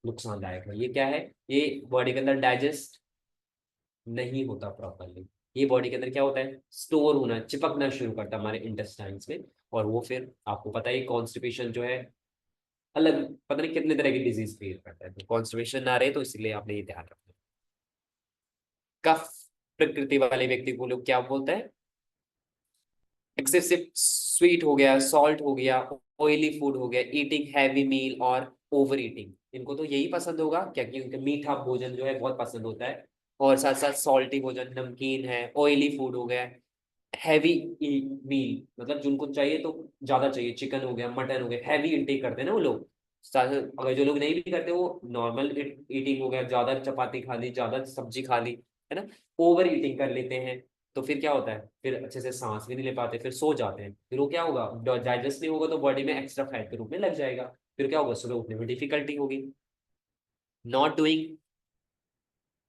नुकसानदायक है। ये क्या है, ये बॉडी के अंदर डाइजेस्ट नहीं होता प्रॉपरली, ये बॉडी के अंदर क्या होता है, स्टोर होना, चिपकना शुरू करता है हमारे इंटेस्टाइन्स में, और वो फिर आपको पता है कॉन्स्टिपेशन जो है अलग पता नहीं कितने तरह की डिजीज क्रिएट करता है। तो कॉन्स्टिपेशन ना रहे तो इसलिए आपने ये ध्यान रखना। कफ प्रकृति वाले व्यक्ति को लोग क्या बोलते हैं, एक्सेसिव स्वीट हो गया, सॉल्ट हो गया, ऑयली फूड हो गया, ईटिंग हैवी मील और ओवर ईटिंग, इनको तो यही पसंद होगा क्या कि उनका मीठा भोजन जो है बहुत पसंद होता है, और साथ साथ सॉल्टी भोजन, नमकीन है, ऑयली फूड हो गया, हैवी मील मतलब जिनको चाहिए तो ज्यादा चाहिए, चिकन हो गया, मटन हो गया, हैवी इंटेक करते हैं ना वो लोग। अगर जो लोग नहीं भी करते वो नॉर्मल ईटिंग हो गया, ज्यादा चपाती खा ली, ज्यादा सब्जी खा ली, है ना, ओवर ईटिंग कर लेते हैं, तो फिर क्या होता है, फिर अच्छे से सांस भी नहीं ले पाते, फिर सो जाते हैं, फिर वो क्या होगा, डाइजेस्ट नहीं होगा तो बॉडी में एक्स्ट्रा फैट के रूप में लग जाएगा, फिर क्या होगा, सुबह उठने में डिफिकल्टी होगी। Not doing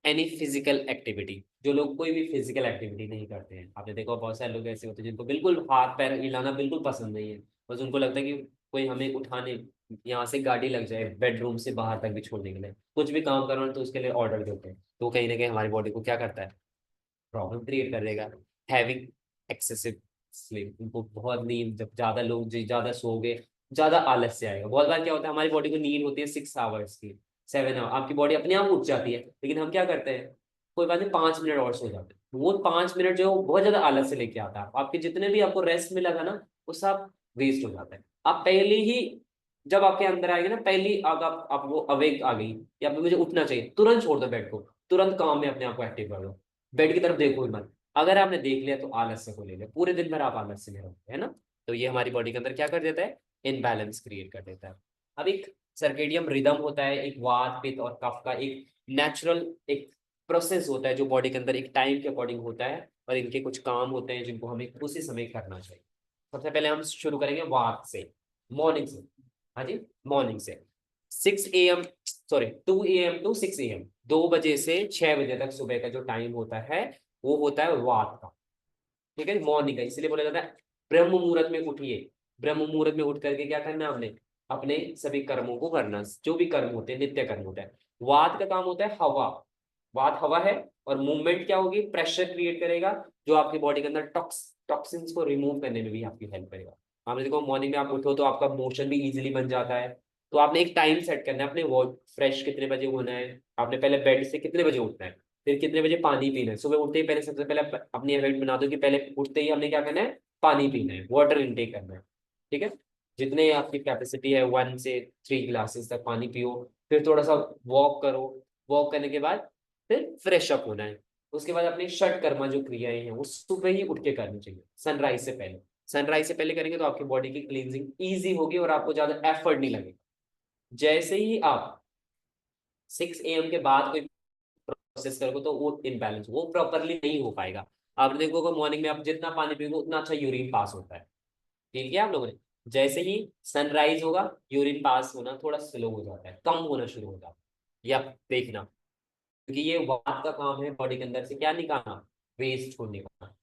any physical activity, जो लोग कोई भी फिजिकल एक्टिविटी नहीं करते हैं, आपने देखा बहुत सारे लोग ऐसे होते हैं जिनको बिल्कुल हाथ पैर हिलाना बिल्कुल पसंद नहीं है, बस उनको लगता है कि कोई हमें उठाने, यहाँ से गाड़ी लग जाए बेडरूम से बाहर तक भी छोड़ने के लिए, कुछ भी काम करना है तो उसके लिए ऑर्डर देते हैं, तो कहीं ना कहीं हमारी बॉडी को क्या करता है, प्रॉब्लम क्रिएट कर देगा। हैविंग एक्सेसिव स्लीप, उनको बहुत नींद, जब ज्यादा लोग ज्यादा सोओगे ज्यादा आलस से आएगा। बहुत बार क्या होता है, हमारी बॉडी को नींद होती है 6 आवर्स की, 7 आवर, आपकी बॉडी अपने आप उठ जाती है, लेकिन हम क्या करते हैं, कोई बात नहीं 5 मिनट और सो जाते हैं, वो 5 मिनट जो बहुत ज्यादा आलस से लेके आता है, आपके जितने भी आपको रेस्ट मिला था ना वो सब वेस्ट हो जाता है। आप पहले ही जब आपके अंदर आएंगे ना, पहली आप वो अवेक आ गई या मुझे उठना चाहिए, तुरंत छोड़ दो बेड को, तुरंत काम में अपने आप को एक्टिव कर दो, बेड की तरफ देखो ही मत। अगर आपने देख लिया तो आलस से को ले लिया, पूरे दिन भर आप आलस से में रहोगे, है ना। तो ये हमारी बॉडी के अंदर क्या कर देता है, इनबैलेंस क्रिएट कर देता है। अब एक सर्केडियम रिदम होता है, एक वात पित्त और कफ का एक नेचुरल एक प्रोसेस होता है जो बॉडी के अंदर एक टाइम के अकॉर्डिंग होता है, और इनके कुछ काम होते हैं जिनको हमें उसी समय करना चाहिए। सबसे पहले हम शुरू करेंगे वात से, मॉर्निंग से। हाँ जी, मॉर्निंग से 2 AM टू 6 AM, 2 बजे से 6 बजे तक सुबह का जो टाइम होता है वो होता है वात का। ठीक है, मॉर्निंग का इसलिए बोला जाता है ब्रह्म मुहूर्त में उठिए। ब्रह्म मुहूर्त में उठ करके क्या करना है, हमने अपने सभी कर्मों को करना, जो भी कर्म होते हैं नित्य कर्म होता है। वात का काम होता है हवा, वात हवा है, और मूवमेंट क्या होगी, प्रेशर क्रिएट करेगा जो आपकी बॉडी के अंदर टॉक्सिन्स को रिमूव करने में भी आपकी हेल्प करेगा। आपने देखो मॉर्निंग में आप उठो तो आपका मोशन भी इजीली बन जाता है, तो आपने एक टाइम सेट करना है, अपने वो फ्रेश कितने बजे होना है, आपने पहले बेड से कितने बजे उठना है, फिर कितने बजे पानी पीना है, सुबह उठते ही पहले सबसे पहले अपनी हैबिट बना दो कि पहले उठते ही हमने क्या करना है, पानी पीना है, वाटर इनटेक करना है। ठीक है, जितने आपकी कैपेसिटी है 1 से 3 ग्लासेस तक पानी पियो। फिर थोड़ा सा वॉक करो, वॉक करने के बाद फिर फ्रेश अप होना है। उसके बाद अपनी षट कर्मा जो क्रियाएं हैं वो सुबह ही उठ के करनी चाहिए, सनराइज से पहले। सनराइज से पहले करेंगे तो आपकी बॉडी की क्लींजिंग ईजी होगी और आपको ज्यादा एफर्ट नहीं लगेगा। जैसे ही आप 6 AM के बाद कोई प्रोसेस करोगे तो वो इनबैलेंस, वो प्रॉपरली नहीं हो पाएगा। आपने देखोगे मॉर्निंग में आप जितना पानी पियोगे उतना अच्छा यूरिन पास होता है। ठीक है आप लोगों ने, जैसे ही सनराइज होगा यूरिन पास होना थोड़ा स्लो हो जाता है, कम होना शुरू हो जाता है। या देखना, क्योंकि ये वात का काम है बॉडी के अंदर से क्या निकालना, वेस्ट छोड़ने का।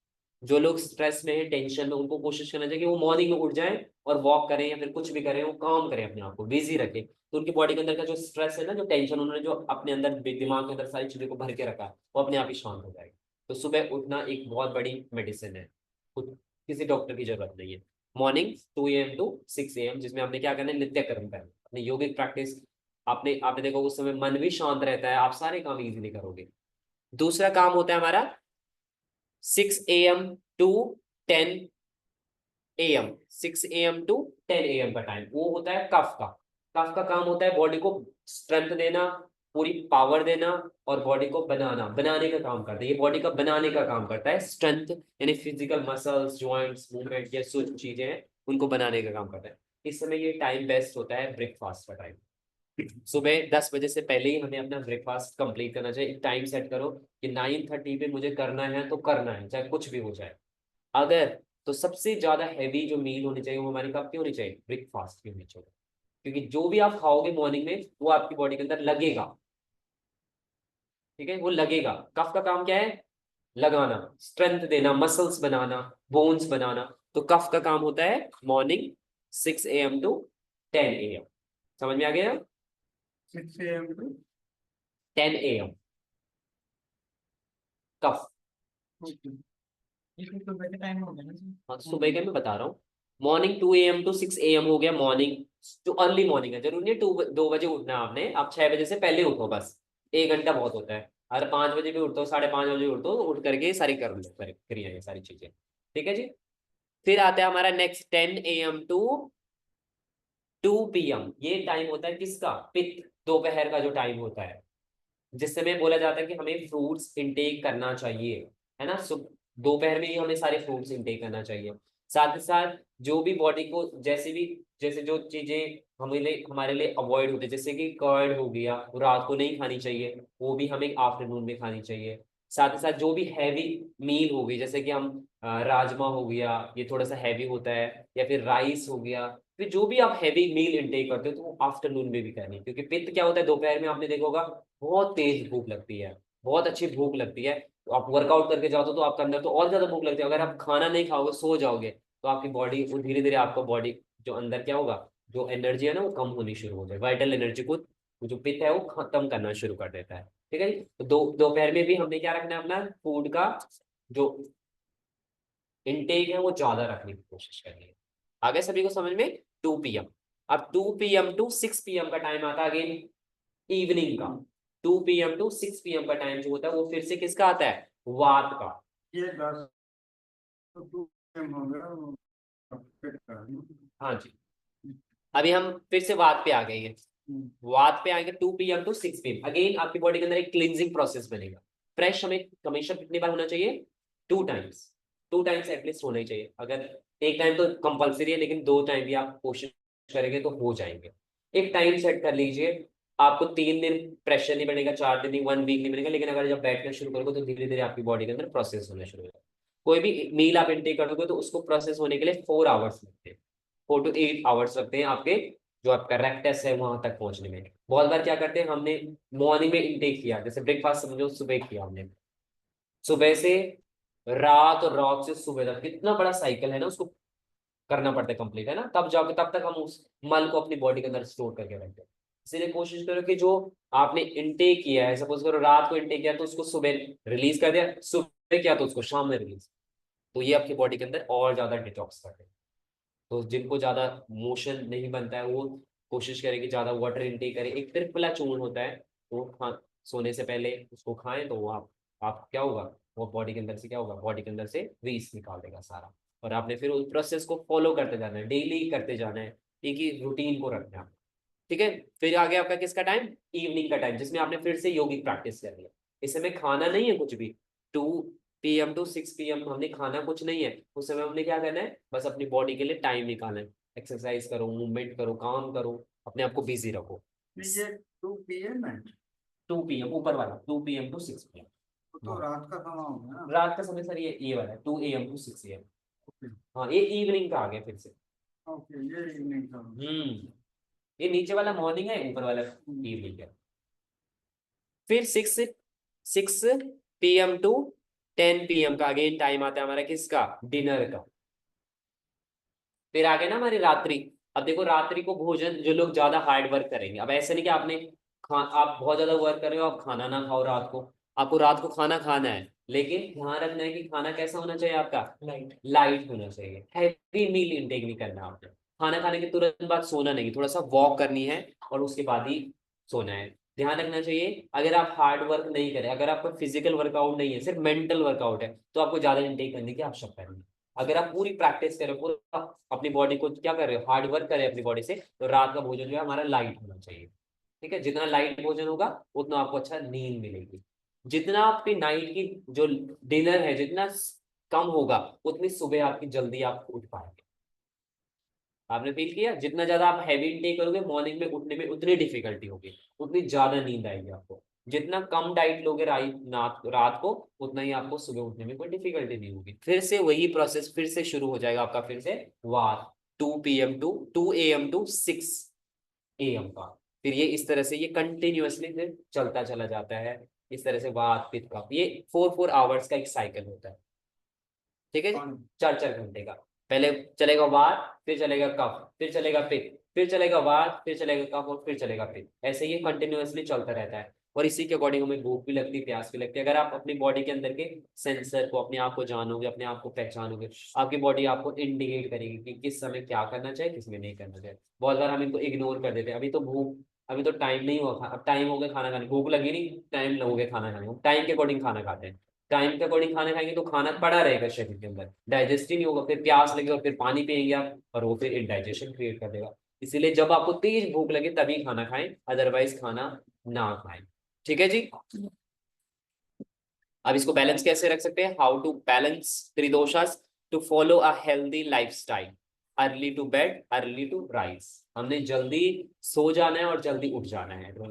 जो लोग स्ट्रेस में है, टेंशन में, उनको कोशिश करना चाहिए कि वो मॉर्निंग में उठ जाएं और वॉक करें या फिर कुछ भी करें, वो काम करें, अपने आप को बिजी रखें। तो उनकी बॉडी के अंदर का जो स्ट्रेस है ना, जो टेंशन उन्होंने जो अपने अंदर दिमाग के अंदर सारी चीजों को भर के रखा है, वो अपने आप ही शांत हो जाएगी। तो सुबह उठना एक बहुत बड़ी मेडिसिन है, किसी डॉक्टर की जरूरत नहीं है। मॉर्निंग 2 AM to 6 AM, जिसमें आपने क्या करना है, नित्य कर्म करना, अपनी योगिक प्रैक्टिस। आपने देखो उस समय मन भी शांत रहता है, आप सारे काम इजीली करोगे। दूसरा काम होता है हमारा 6 AM to 10 AM, 6 AM to 10 AM का टाइम, वो होता है कफ का। कफ का काम होता है बॉडी को स्ट्रेंथ देना, पूरी पावर देना और बॉडी को बनाने का काम करता है। ये बॉडी का बनाने का काम करता है, स्ट्रेंथ यानी फिजिकल मसल्स, जॉइंट्स, मूवमेंट, ये सब चीजें हैं उनको बनाने का काम करता है। इस समय ये टाइम बेस्ट होता है ब्रेकफास्ट का टाइम। सुबह 10 बजे से पहले ही हमें अपना ब्रेकफास्ट कंप्लीट करना चाहिए। एक टाइम सेट करो कि 9:30 पे मुझे करना है तो करना है, चाहे कुछ भी हो जाए। अगर तो सबसे ज्यादा हैवी जो मील होनी चाहिए वो हमारी कब की होनी चाहिए, ब्रेकफास्ट की होनी चाहिए। क्योंकि जो भी आप खाओगे मॉर्निंग में वो आपकी बॉडी के अंदर लगेगा। ठीक है, वो लगेगा। कफ का काम क्या है, लगाना, स्ट्रेंथ देना, मसल्स बनाना, बोन्स बनाना। तो कफ का काम होता है मॉर्निंग 6 AM to 10 AM। समझ में आ गया? 6 AM to 10 AM कफ। ये तो सुबह के टाइम हो गया ना सर। हाँ, सुबह का मैं बता रहा हूँ। मॉर्निंग 2 AM to 6 AM हो गया मॉर्निंग, जो अर्ली मॉर्निंग है। जरूरी नहीं 2 बजे उठना है आपने, आप 6 बजे से पहले उठो, बस 1 घंटा बहुत होता है। अगर 5 बजे भी उठते हो, 5:30 बजे उठो, उठ करके सारी कर लो क्रिया, ये सारी चीजें। ठीक है जी। फिर आता है हमारा नेक्स्ट 10 AM to 2 PM। ये टाइम होता है किसका, पित्त, दोपहर का जो टाइम होता है, जिस समय बोला जाता है कि हमें फ्रूट्स इंटेक करना चाहिए, है ना। दोपहर में ही हमें सारे फ्रूट्स इंटेक करना चाहिए। साथ ही साथ जो भी बॉडी को जैसे जो चीजें हमारे लिए अवॉइड होती है, जैसे कि कर्ड हो गया, वो रात को नहीं खानी चाहिए, वो भी हमें आफ्टरनून में खानी चाहिए। साथ ही साथ जो भी हैवी मील हो गई, जैसे कि हम राजमा हो गया, ये थोड़ा सा हैवी होता है, या फिर राइस हो गया, फिर जो भी आप हैवी मील इंटेक करते हो तो वो आफ्टरनून में भी करनी है। क्योंकि पित्त क्या होता है, दोपहर में आपने देखा होगा बहुत तेज भूख लगती है, बहुत अच्छी भूख लगती है। तो आप वर्कआउट करके जाओ तो आपके अंदर तो और ज्यादा भूख लगती है। अगर आप खाना नहीं खाओगे, सो जाओगे, तो आपकी बॉडी वो धीरे धीरे आपका बॉडी जो अंदर क्या होगा, जो एनर्जी है ना वो कम होनी शुरू हो जाए, वाइटल एनर्जी को जो पित्त है वो खत्म करना शुरू कर देता है। ठीक है जी। तो दोपहर में भी हमने क्या रखना है, अपना फूड का जो इनटेक है वो ज्यादा रखने की कोशिश करनी है। आगे सभी को समझ में? 2 PM। अब 2 PM to 6 PM का टाइम आता है अगेन इवनिंग का। 2 PM to 6 PM का टाइम जो होता है वो फिर से किसका आता है, वात का। ये 10 to 2 AM हो गया, वो fit कर दूं। हाँ जी, अभी हम फिर से वात पे आ गए हैं। वात पे आएंगे 2 PM to 6 PM। अगेन आपकी बॉडी के अंदर एक क्लींजिंग प्रोसेस बनेगा। फ्रेश हमें हमेशा कितनी बार होना चाहिए, 2 टाइम्स। 2 टाइम्स एटलीस्ट होना ही चाहिए। अगर एक टाइम तो कंपलसरी है, लेकिन 2 टाइम भी आप कोशिश करेंगे तो हो जाएंगे। एक टाइम सेट कर लीजिए। आपको 3 दिन प्रेशर नहीं बनेगा, 4 दिन नहीं, 1 वीक नहीं बनेगा, लेकिन अगर जब बैठना शुरू करोगे तो धीरे धीरे आपकी बॉडी के अंदर प्रोसेस होना शुरू होगा। कोई भी मील आप इंटेक करोगे तो उसको प्रोसेस होने के लिए 4 आवर्स लगते हैं, 4 to 8 आवर्स लगते हैं आपके जो आपका रेक्टस है वहां तक पहुंचने में। बहुत बार क्या करते हैं, हमने मॉर्निंग में इंटेक किया, जैसे ब्रेकफास्ट समझो सुबह किया हमने, सुबह से रात और रात से सुबह तक कितना बड़ा साइकिल है ना, उसको करना पड़ता है कंप्लीट, है ना। तब जाके तब तक हम उस मल को अपनी बॉडी के अंदर स्टोर करके रखते हैं। इसलिए कोशिश करो कि जो आपने इंटेक किया है, सपोज करो रात को इंटेक किया तो उसको सुबह रिलीज कर दिया, सुबह किया तो उसको शाम में रिलीज, तो ये आपकी बॉडी के अंदर और ज्यादा डिटॉक्स करते हैं। तो जिनको ज्यादा मोशन नहीं बनता है वो कोशिश करें कि ज्यादा वाटर इंटेक करें। एक त्रिफला चूर्ण होता है वो, हाँ, सोने से पहले उसको खाएं तो वो आप क्या होगा, वो बॉडी के अंदर से क्या होगा, बॉडी के अंदर से वेस्ट निकाल देगा सारा। और आपने फिर उस प्रोसेस को फॉलो करते जाना है, डेली करते जाना है, एक ही रूटीन को रखना है। ठीक है, फिर आगे आपका किसका टाइम, इवनिंग का टाइम, जिसमें आपने फिर से योगिक प्रैक्टिस करनी है। इस समय खाना नहीं है कुछ भी, 2 PM to 6 PM हमने खाना कुछ नहीं है। उस समय हमने क्या करना है, बस अपनी बॉडी के लिए टाइम निकालना है, एक्सरसाइज करो, मूवमेंट करो, काम करो, अपने आप को बिजी रखो। ये 2 PM है, 2 PM ऊपर वाला, 2 PM to 6 PM। वो तो रात का समय हो गया ना। रात का समय सर ये वाला है, 2 AM to 6 AM। हाँ, ये इवनिंग का आ गया फिर से। ओके, ये इवनिंग का। ये नीचे वाला मॉर्निंग है, ऊपर वाला इवनिंग है। फिर 6 PM to 10 PM का अगेन टाइम आता है हमारा किसका, डिनर का। फिर आगे ना हमारी रात्रि। अब देखो रात्रि को भोजन, जो लोग ज्यादा हार्ड वर्क करेंगे, अब ऐसे नहीं कि आप बहुत ज्यादा वर्क कर रहे हो, आप खाना ना खाओ रात को, आपको रात को खाना खाना है, लेकिन ध्यान रखना है कि खाना कैसा होना चाहिए आपका, लाइट होना चाहिए। हैवी मील इंटेक नहीं करना आपने, खाना खाने के तुरंत बाद सोना नहीं, थोड़ा सा वॉक करनी है और उसके बाद ही सोना है। ध्यान रखना चाहिए, अगर आप हार्ड वर्क नहीं करें, अगर आपका फिजिकल वर्कआउट नहीं है, सिर्फ मेंटल वर्कआउट है, तो आपको ज्यादा इंटेक करने की आवश्यकता नहीं है। अगर आप पूरी प्रैक्टिस करें, पूरा अपनी बॉडी को क्या कर रहे हो, हार्ड वर्क करें अपनी बॉडी से, तो रात का भोजन जो है हमारा लाइट होना चाहिए। ठीक है, जितना लाइट भोजन होगा उतना आपको अच्छा नींद मिलेगी। जितना आपकी नाइट की जो डिनर है जितना कम होगा, उतनी सुबह आपकी जल्दी आप उठ पाएंगे। आपने फील किया, जितना ज्यादा आप हैवी इंटेक करोगे, मॉर्निंग में उठने में उतनी डिफिकल्टी होगी, उतनी ज्यादा नींद आएगी आपको। जितना कम डाइट लोगे रात को, उतना ही आपको सुबह उठने में कोई डिफिकल्टी नहीं होगी। फिर से वही प्रोसेस फिर से शुरू हो जाएगा आपका, फिर से वार 2 AM to 6 AM का। फिर ये इस तरह से ये कंटिन्यूअसली फिर चलता चला जाता है, इस तरह से वात पित्त कफ, ये 4 आवर्स का एक साइकिल होता है। ठीक है जी, 4 घंटे का। पहले चलेगा वात, फिर चलेगा कफ, फिर चलेगा पित्त, फिर चलेगा वात, फिर चलेगा कफ और फिर चलेगा पित्त। ऐसे ये कंटिन्यूअसली चलता रहता है। और इसी के अकॉर्डिंग हमें भूख भी लगती है, प्यास भी लगती है। अगर आप अपनी बॉडी के अंदर के सेंसर को, अपने आप को जानोगे, अपने आप को पहचानोगे, आपकी बॉडी आपको इंडिकेट करेगी कि किस समय क्या करना चाहिए, किस में नहीं करना चाहिए। बहुत बार हम इनको इग्नोर कर देते हैं, अभी तो टाइम नहीं हुआ, अब टाइम हो गया खाना खाने, भूख लगी नहीं, टाइम हो गया खाना खाने, टाइम के अकॉर्डिंग खाना खाते हैं। टाइम के अकॉर्डिंग खाना खाएंगे तो खाना पड़ा रहेगा शरीर के अंदर, डाइजेस्ट ही नहीं होगा, फिर प्यास लगेगा और फिर पानी पिएंगे आप, और वो फिर इंडाइजेशन क्रिएट कर देगा। इसीलिए जब आपको तेज भूख लगे तभी खाना खाएं, अदरवाइज खाना ना खाएं। ठीक है जी। अब इसको बैलेंस कैसे रख सकते हैं, how to balance tridoshas, to follow a healthy lifestyle, early to bed early to rise. हमने जल्दी सो जाना है और जल्दी उठ जाना है, तो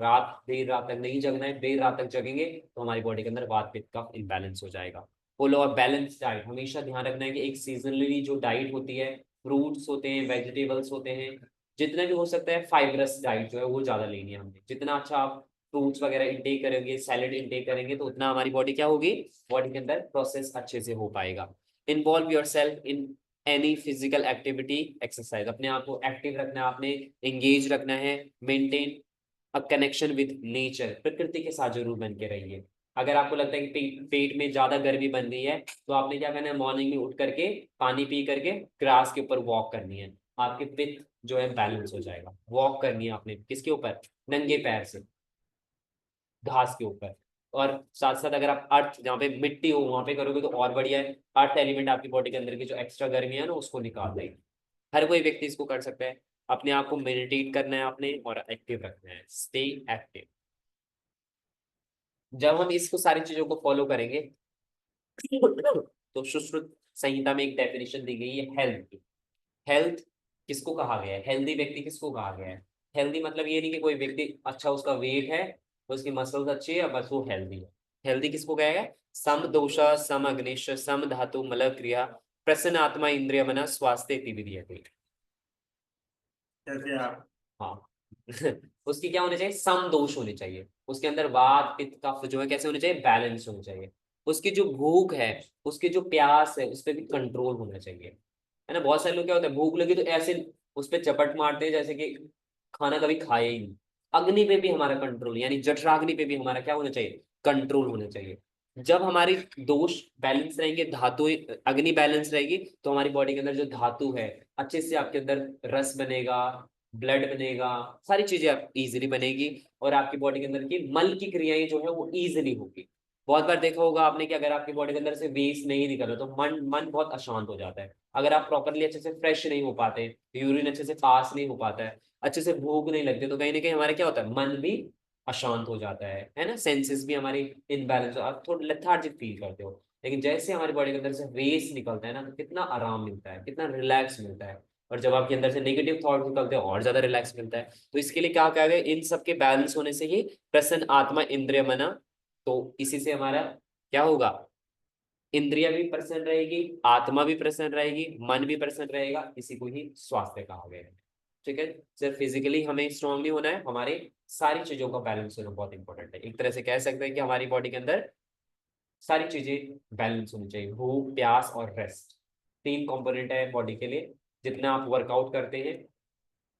देर रात तक नहीं जगना है। देर रात तक जगेंगे तो हमारी बॉडी के अंदर वात पित्त का इम्बैलेंस हो जाएगा। फॉलो अ बैलेंस डाइट, हमेशा ध्यान रखना है कि एक सीजनली जो डाइट होती है, फ्रूट्स होते हैं, वेजिटेबल्स होते हैं, जितना भी हो सकता है फाइबरस डाइट जो है वो ज्यादा लेनी है हमने। जितना अच्छा आप फ्रूट्स वगैरह इंटेक करेंगे, सैलेड इंटेक करेंगे, तो उतना हमारी बॉडी क्या होगी, बॉडी के अंदर प्रोसेस अच्छे से हो पाएगा। Involve your self in any physical activity exercise, अपने आप को एक्टिव रखना है, आपने एंगेज रखना है। Maintain a connection with nature, प्रकृति के साथ जरूर बन के रहिए। अगर आपको लगता है कि पेट में ज्यादा गर्मी बन रही है, तो आपने क्या करना है, मॉर्निंग में उठ करके पानी पी करके ग्रास के ऊपर वॉक करनी है। आपके पित्त जो है बैलेंस हो जाएगा। वॉक करनी है आपने किसके ऊपर, नंगे पैर से घास के ऊपर। और साथ साथ अगर आप अर्थ, जहाँ पे मिट्टी हो वहां पे करोगे तो और बढ़िया है। अर्थ एलिमेंट आपकी बॉडी के अंदर की जो एक्स्ट्रा गर्मी है ना, उसको निकाल देगी। हर कोई व्यक्ति इसको कर सकता है। अपने आप को मेडिटेट करना है आपने और एक्टिव रखना है, स्टे एक्टिव। जब हम इसको सारी चीजों को फॉलो करेंगे तो सुश्रुत संहिता में एक डेफिनेशन दी गई है हेल्थ की। हेल्थ किसको कहा गया है, हेल्दी व्यक्ति किसको कहा गया है। हेल्दी मतलब ये नहीं कि कोई व्यक्ति अच्छा उसका वेट है, उसकी मसल्स अच्छी है, बस वो हेल्दी है। हेल्दी किसको कहेगा, सम दोष सम अग्निश सम धातु मल क्रिया प्रसन्न आत्मा इंद्रिय मना स्वास्थ्य विधीयते। जैसे आप हाँ उसकी क्या होने चाहिए, सम दोष होने चाहिए। उसके अंदर वात पित्त कफ जो है कैसे होने चाहिए, बैलेंस होने चाहिए। उसकी जो भूख है, उसकी जो प्यास है, उस पर भी कंट्रोल होना चाहिए, है ना। बहुत सारे लोग क्या होता है, भूख लगी तो ऐसे उस पर चपट मारते हैं जैसे कि खाना कभी खाया ही नहीं। अग्नि पे भी हमारा कंट्रोल, यानी जठराग्नि पे भी हमारा क्या होना चाहिए, कंट्रोल होना चाहिए। जब हमारी दोष बैलेंस रहेंगे, धातु अग्नि बैलेंस रहेगी, तो हमारी बॉडी के अंदर जो धातु है अच्छे से आपके अंदर रस बनेगा, ब्लड बनेगा, सारी चीजें आप इजीली बनेगी और आपकी बॉडी के अंदर की मल की क्रियाएं जो है वो इजीली होगी। बहुत बार देखा होगा आपने कि अगर आपकी बॉडी के अंदर से वेस्ट नहीं निकल रहा तो मन मन बहुत अशांत हो जाता है। अगर आप प्रॉपरली अच्छे से फ्रेश नहीं हो पाते, यूरिन अच्छे से पास नहीं हो पाता है, अच्छे से भूख नहीं लगती, तो कहीं ना कहीं हमारा क्या होता है, मन भी अशांत हो जाता है ना, सेंसेस भी हमारी इनबैलेंस, आप थोड़ा लेथार्जिक फील करते हो। लेकिन जैसे हमारी बॉडी के अंदर से वेस्ट निकलता है ना, तो कितना आराम मिलता है, कितना रिलैक्स मिलता है। और जब आपके अंदर से नेगेटिव थॉट निकलते हैं और ज्यादा रिलैक्स मिलता है। तो इसके लिए क्या कहा गया, इन सब के बैलेंस होने से ही प्रसन्न आत्मा इंद्रिय मना, तो इसी से हमारा क्या होगा, इंद्रिया भी प्रसन्न रहेगी, आत्मा भी प्रसन्न रहेगी, मन भी प्रसन्न रहेगा, इसी को ही स्वास्थ्य कहा गया है। ठीक है, सिर्फ फिजिकली हमें स्ट्रांग नहीं होना है, हमारे सारी चीजों का बैलेंस होना बहुत इंपॉर्टेंट है। एक तरह से कह सकते हैं कि हमारी बॉडी के अंदर सारी चीजें बैलेंस होनी चाहिए, भूख प्यास और रेस्ट, 3 कंपोनेंट है बॉडी के लिए। जितना आप वर्कआउट करते हैं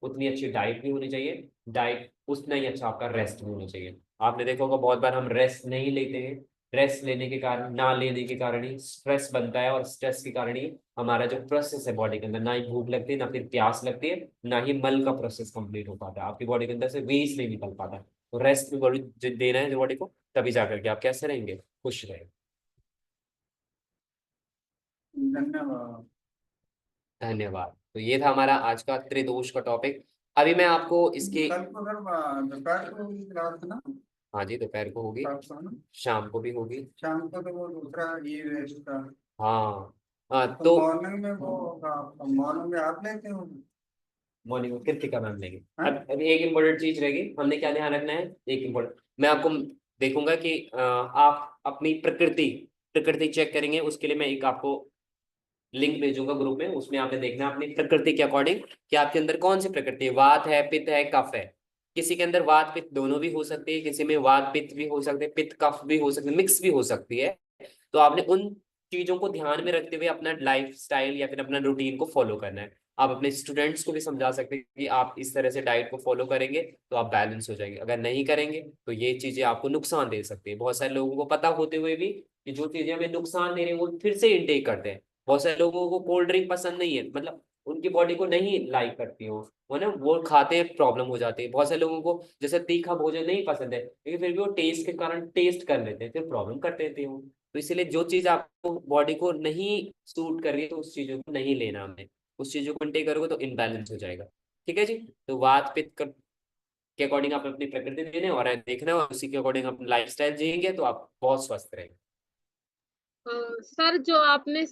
उतनी अच्छी डाइट भी होनी चाहिए, डाइट उतना ही अच्छा आपका रेस्ट भी होना चाहिए। आपने देखा होगा बहुत बार हम रेस्ट नहीं लेते हैं, रेस्ट लेने के कारण, ना लेने के कारण ही स्ट्रेस बनता है, और स्ट्रेस के कारण ही हमारा जो प्रोसेस है बॉडी के अंदर, ना ही भूख लगती है, ना फिर प्यास लगती है, ना ही मल का प्रोसेस कंप्लीट हो पाता है, आपकी बॉडी के अंदर से वेस्ट नहीं निकल पाता। तो रेस्ट भी बॉडी देना है बॉडी को, तभी जाकर के आप कैसे रहेंगे, खुश रहेंगे। धन्यवाद। धन्यवाद। तो ये था हमारा आज का त्रिदोष का टॉपिक। अभी मैं आपको इसके, कल को सर दोपहर को होगी क्लास ना? हाँ जी दोपहर को होगी, शाम को ना? शाम को भी होगी। शाम को तो वो दूसरा ये रेस्ट का। हाँ हाँ, तो तो मॉर्निंग में वो मॉर्निंग में आप लेते हो? मॉर्निंग में कृतिका मैम लेंगे। हाँ? अब एक इम्पोर्टेंट चीज रहेगी, हमने क्या ध्यान रखना है, एक इम्पोर्टेंट, मैं आपको देखूंगा कि आप अपनी प्रकृति प्रकृति चेक करेंगे, उसके लिए मैं एक आपको लिंक भेजूंगा ग्रुप में, उसमें आपने देखना है अपनी प्रकृति के अकॉर्डिंग कि आपके अंदर कौन सी प्रकृति है, वात है, पित्त है, कफ है। किसी के अंदर वात पित्त दोनों भी हो सकती है, किसी में वात पित्त भी हो सकते हैं, पित्त कफ भी हो सकते हैं, मिक्स भी हो सकती है। तो आपने उन चीजों को ध्यान में रखते हुए अपना लाइफ स्टाइल या फिर अपना रूटीन को फॉलो करना है। आप अपने स्टूडेंट्स को भी समझा सकते हैं कि आप इस तरह से डाइट को फॉलो करेंगे तो आप बैलेंस हो जाएंगे, अगर नहीं करेंगे तो ये चीजें आपको नुकसान दे सकती है। बहुत सारे लोगों को पता होते हुए भी कि जो चीजें हमें नुकसान दे रही है वो फिर से इनटेक करते हैं। बहुत सारे लोगों को कोल्ड ड्रिंक पसंद नहीं है, मतलब उनकी बॉडी को नहीं लाइक करती हो, वो ना वो खाते हैं प्रॉब्लम हो जाती है। बहुत सारे लोगों को जैसे तीखा भोजन नहीं पसंद है, लेकिन फिर भी वो टेस्ट के कारण टेस्ट कर लेते हैं, फिर प्रॉब्लम कर देते हैं वो। तो इसीलिए जो चीज आपको बॉडी को नहीं सूट कर रही है तो उस चीजों को नहीं लेना हमें, उस चीजों को इंटेक करोगे तो इनबैलेंस हो जाएगा। ठीक है जी, तो वात पित्त के अकॉर्डिंग आप अपनी प्रकृति देने और देखना, और उसी के अकॉर्डिंग अपना लाइफ स्टाइल जिएंगे तो आप बहुत स्वस्थ रहेंगे। सर जो आपने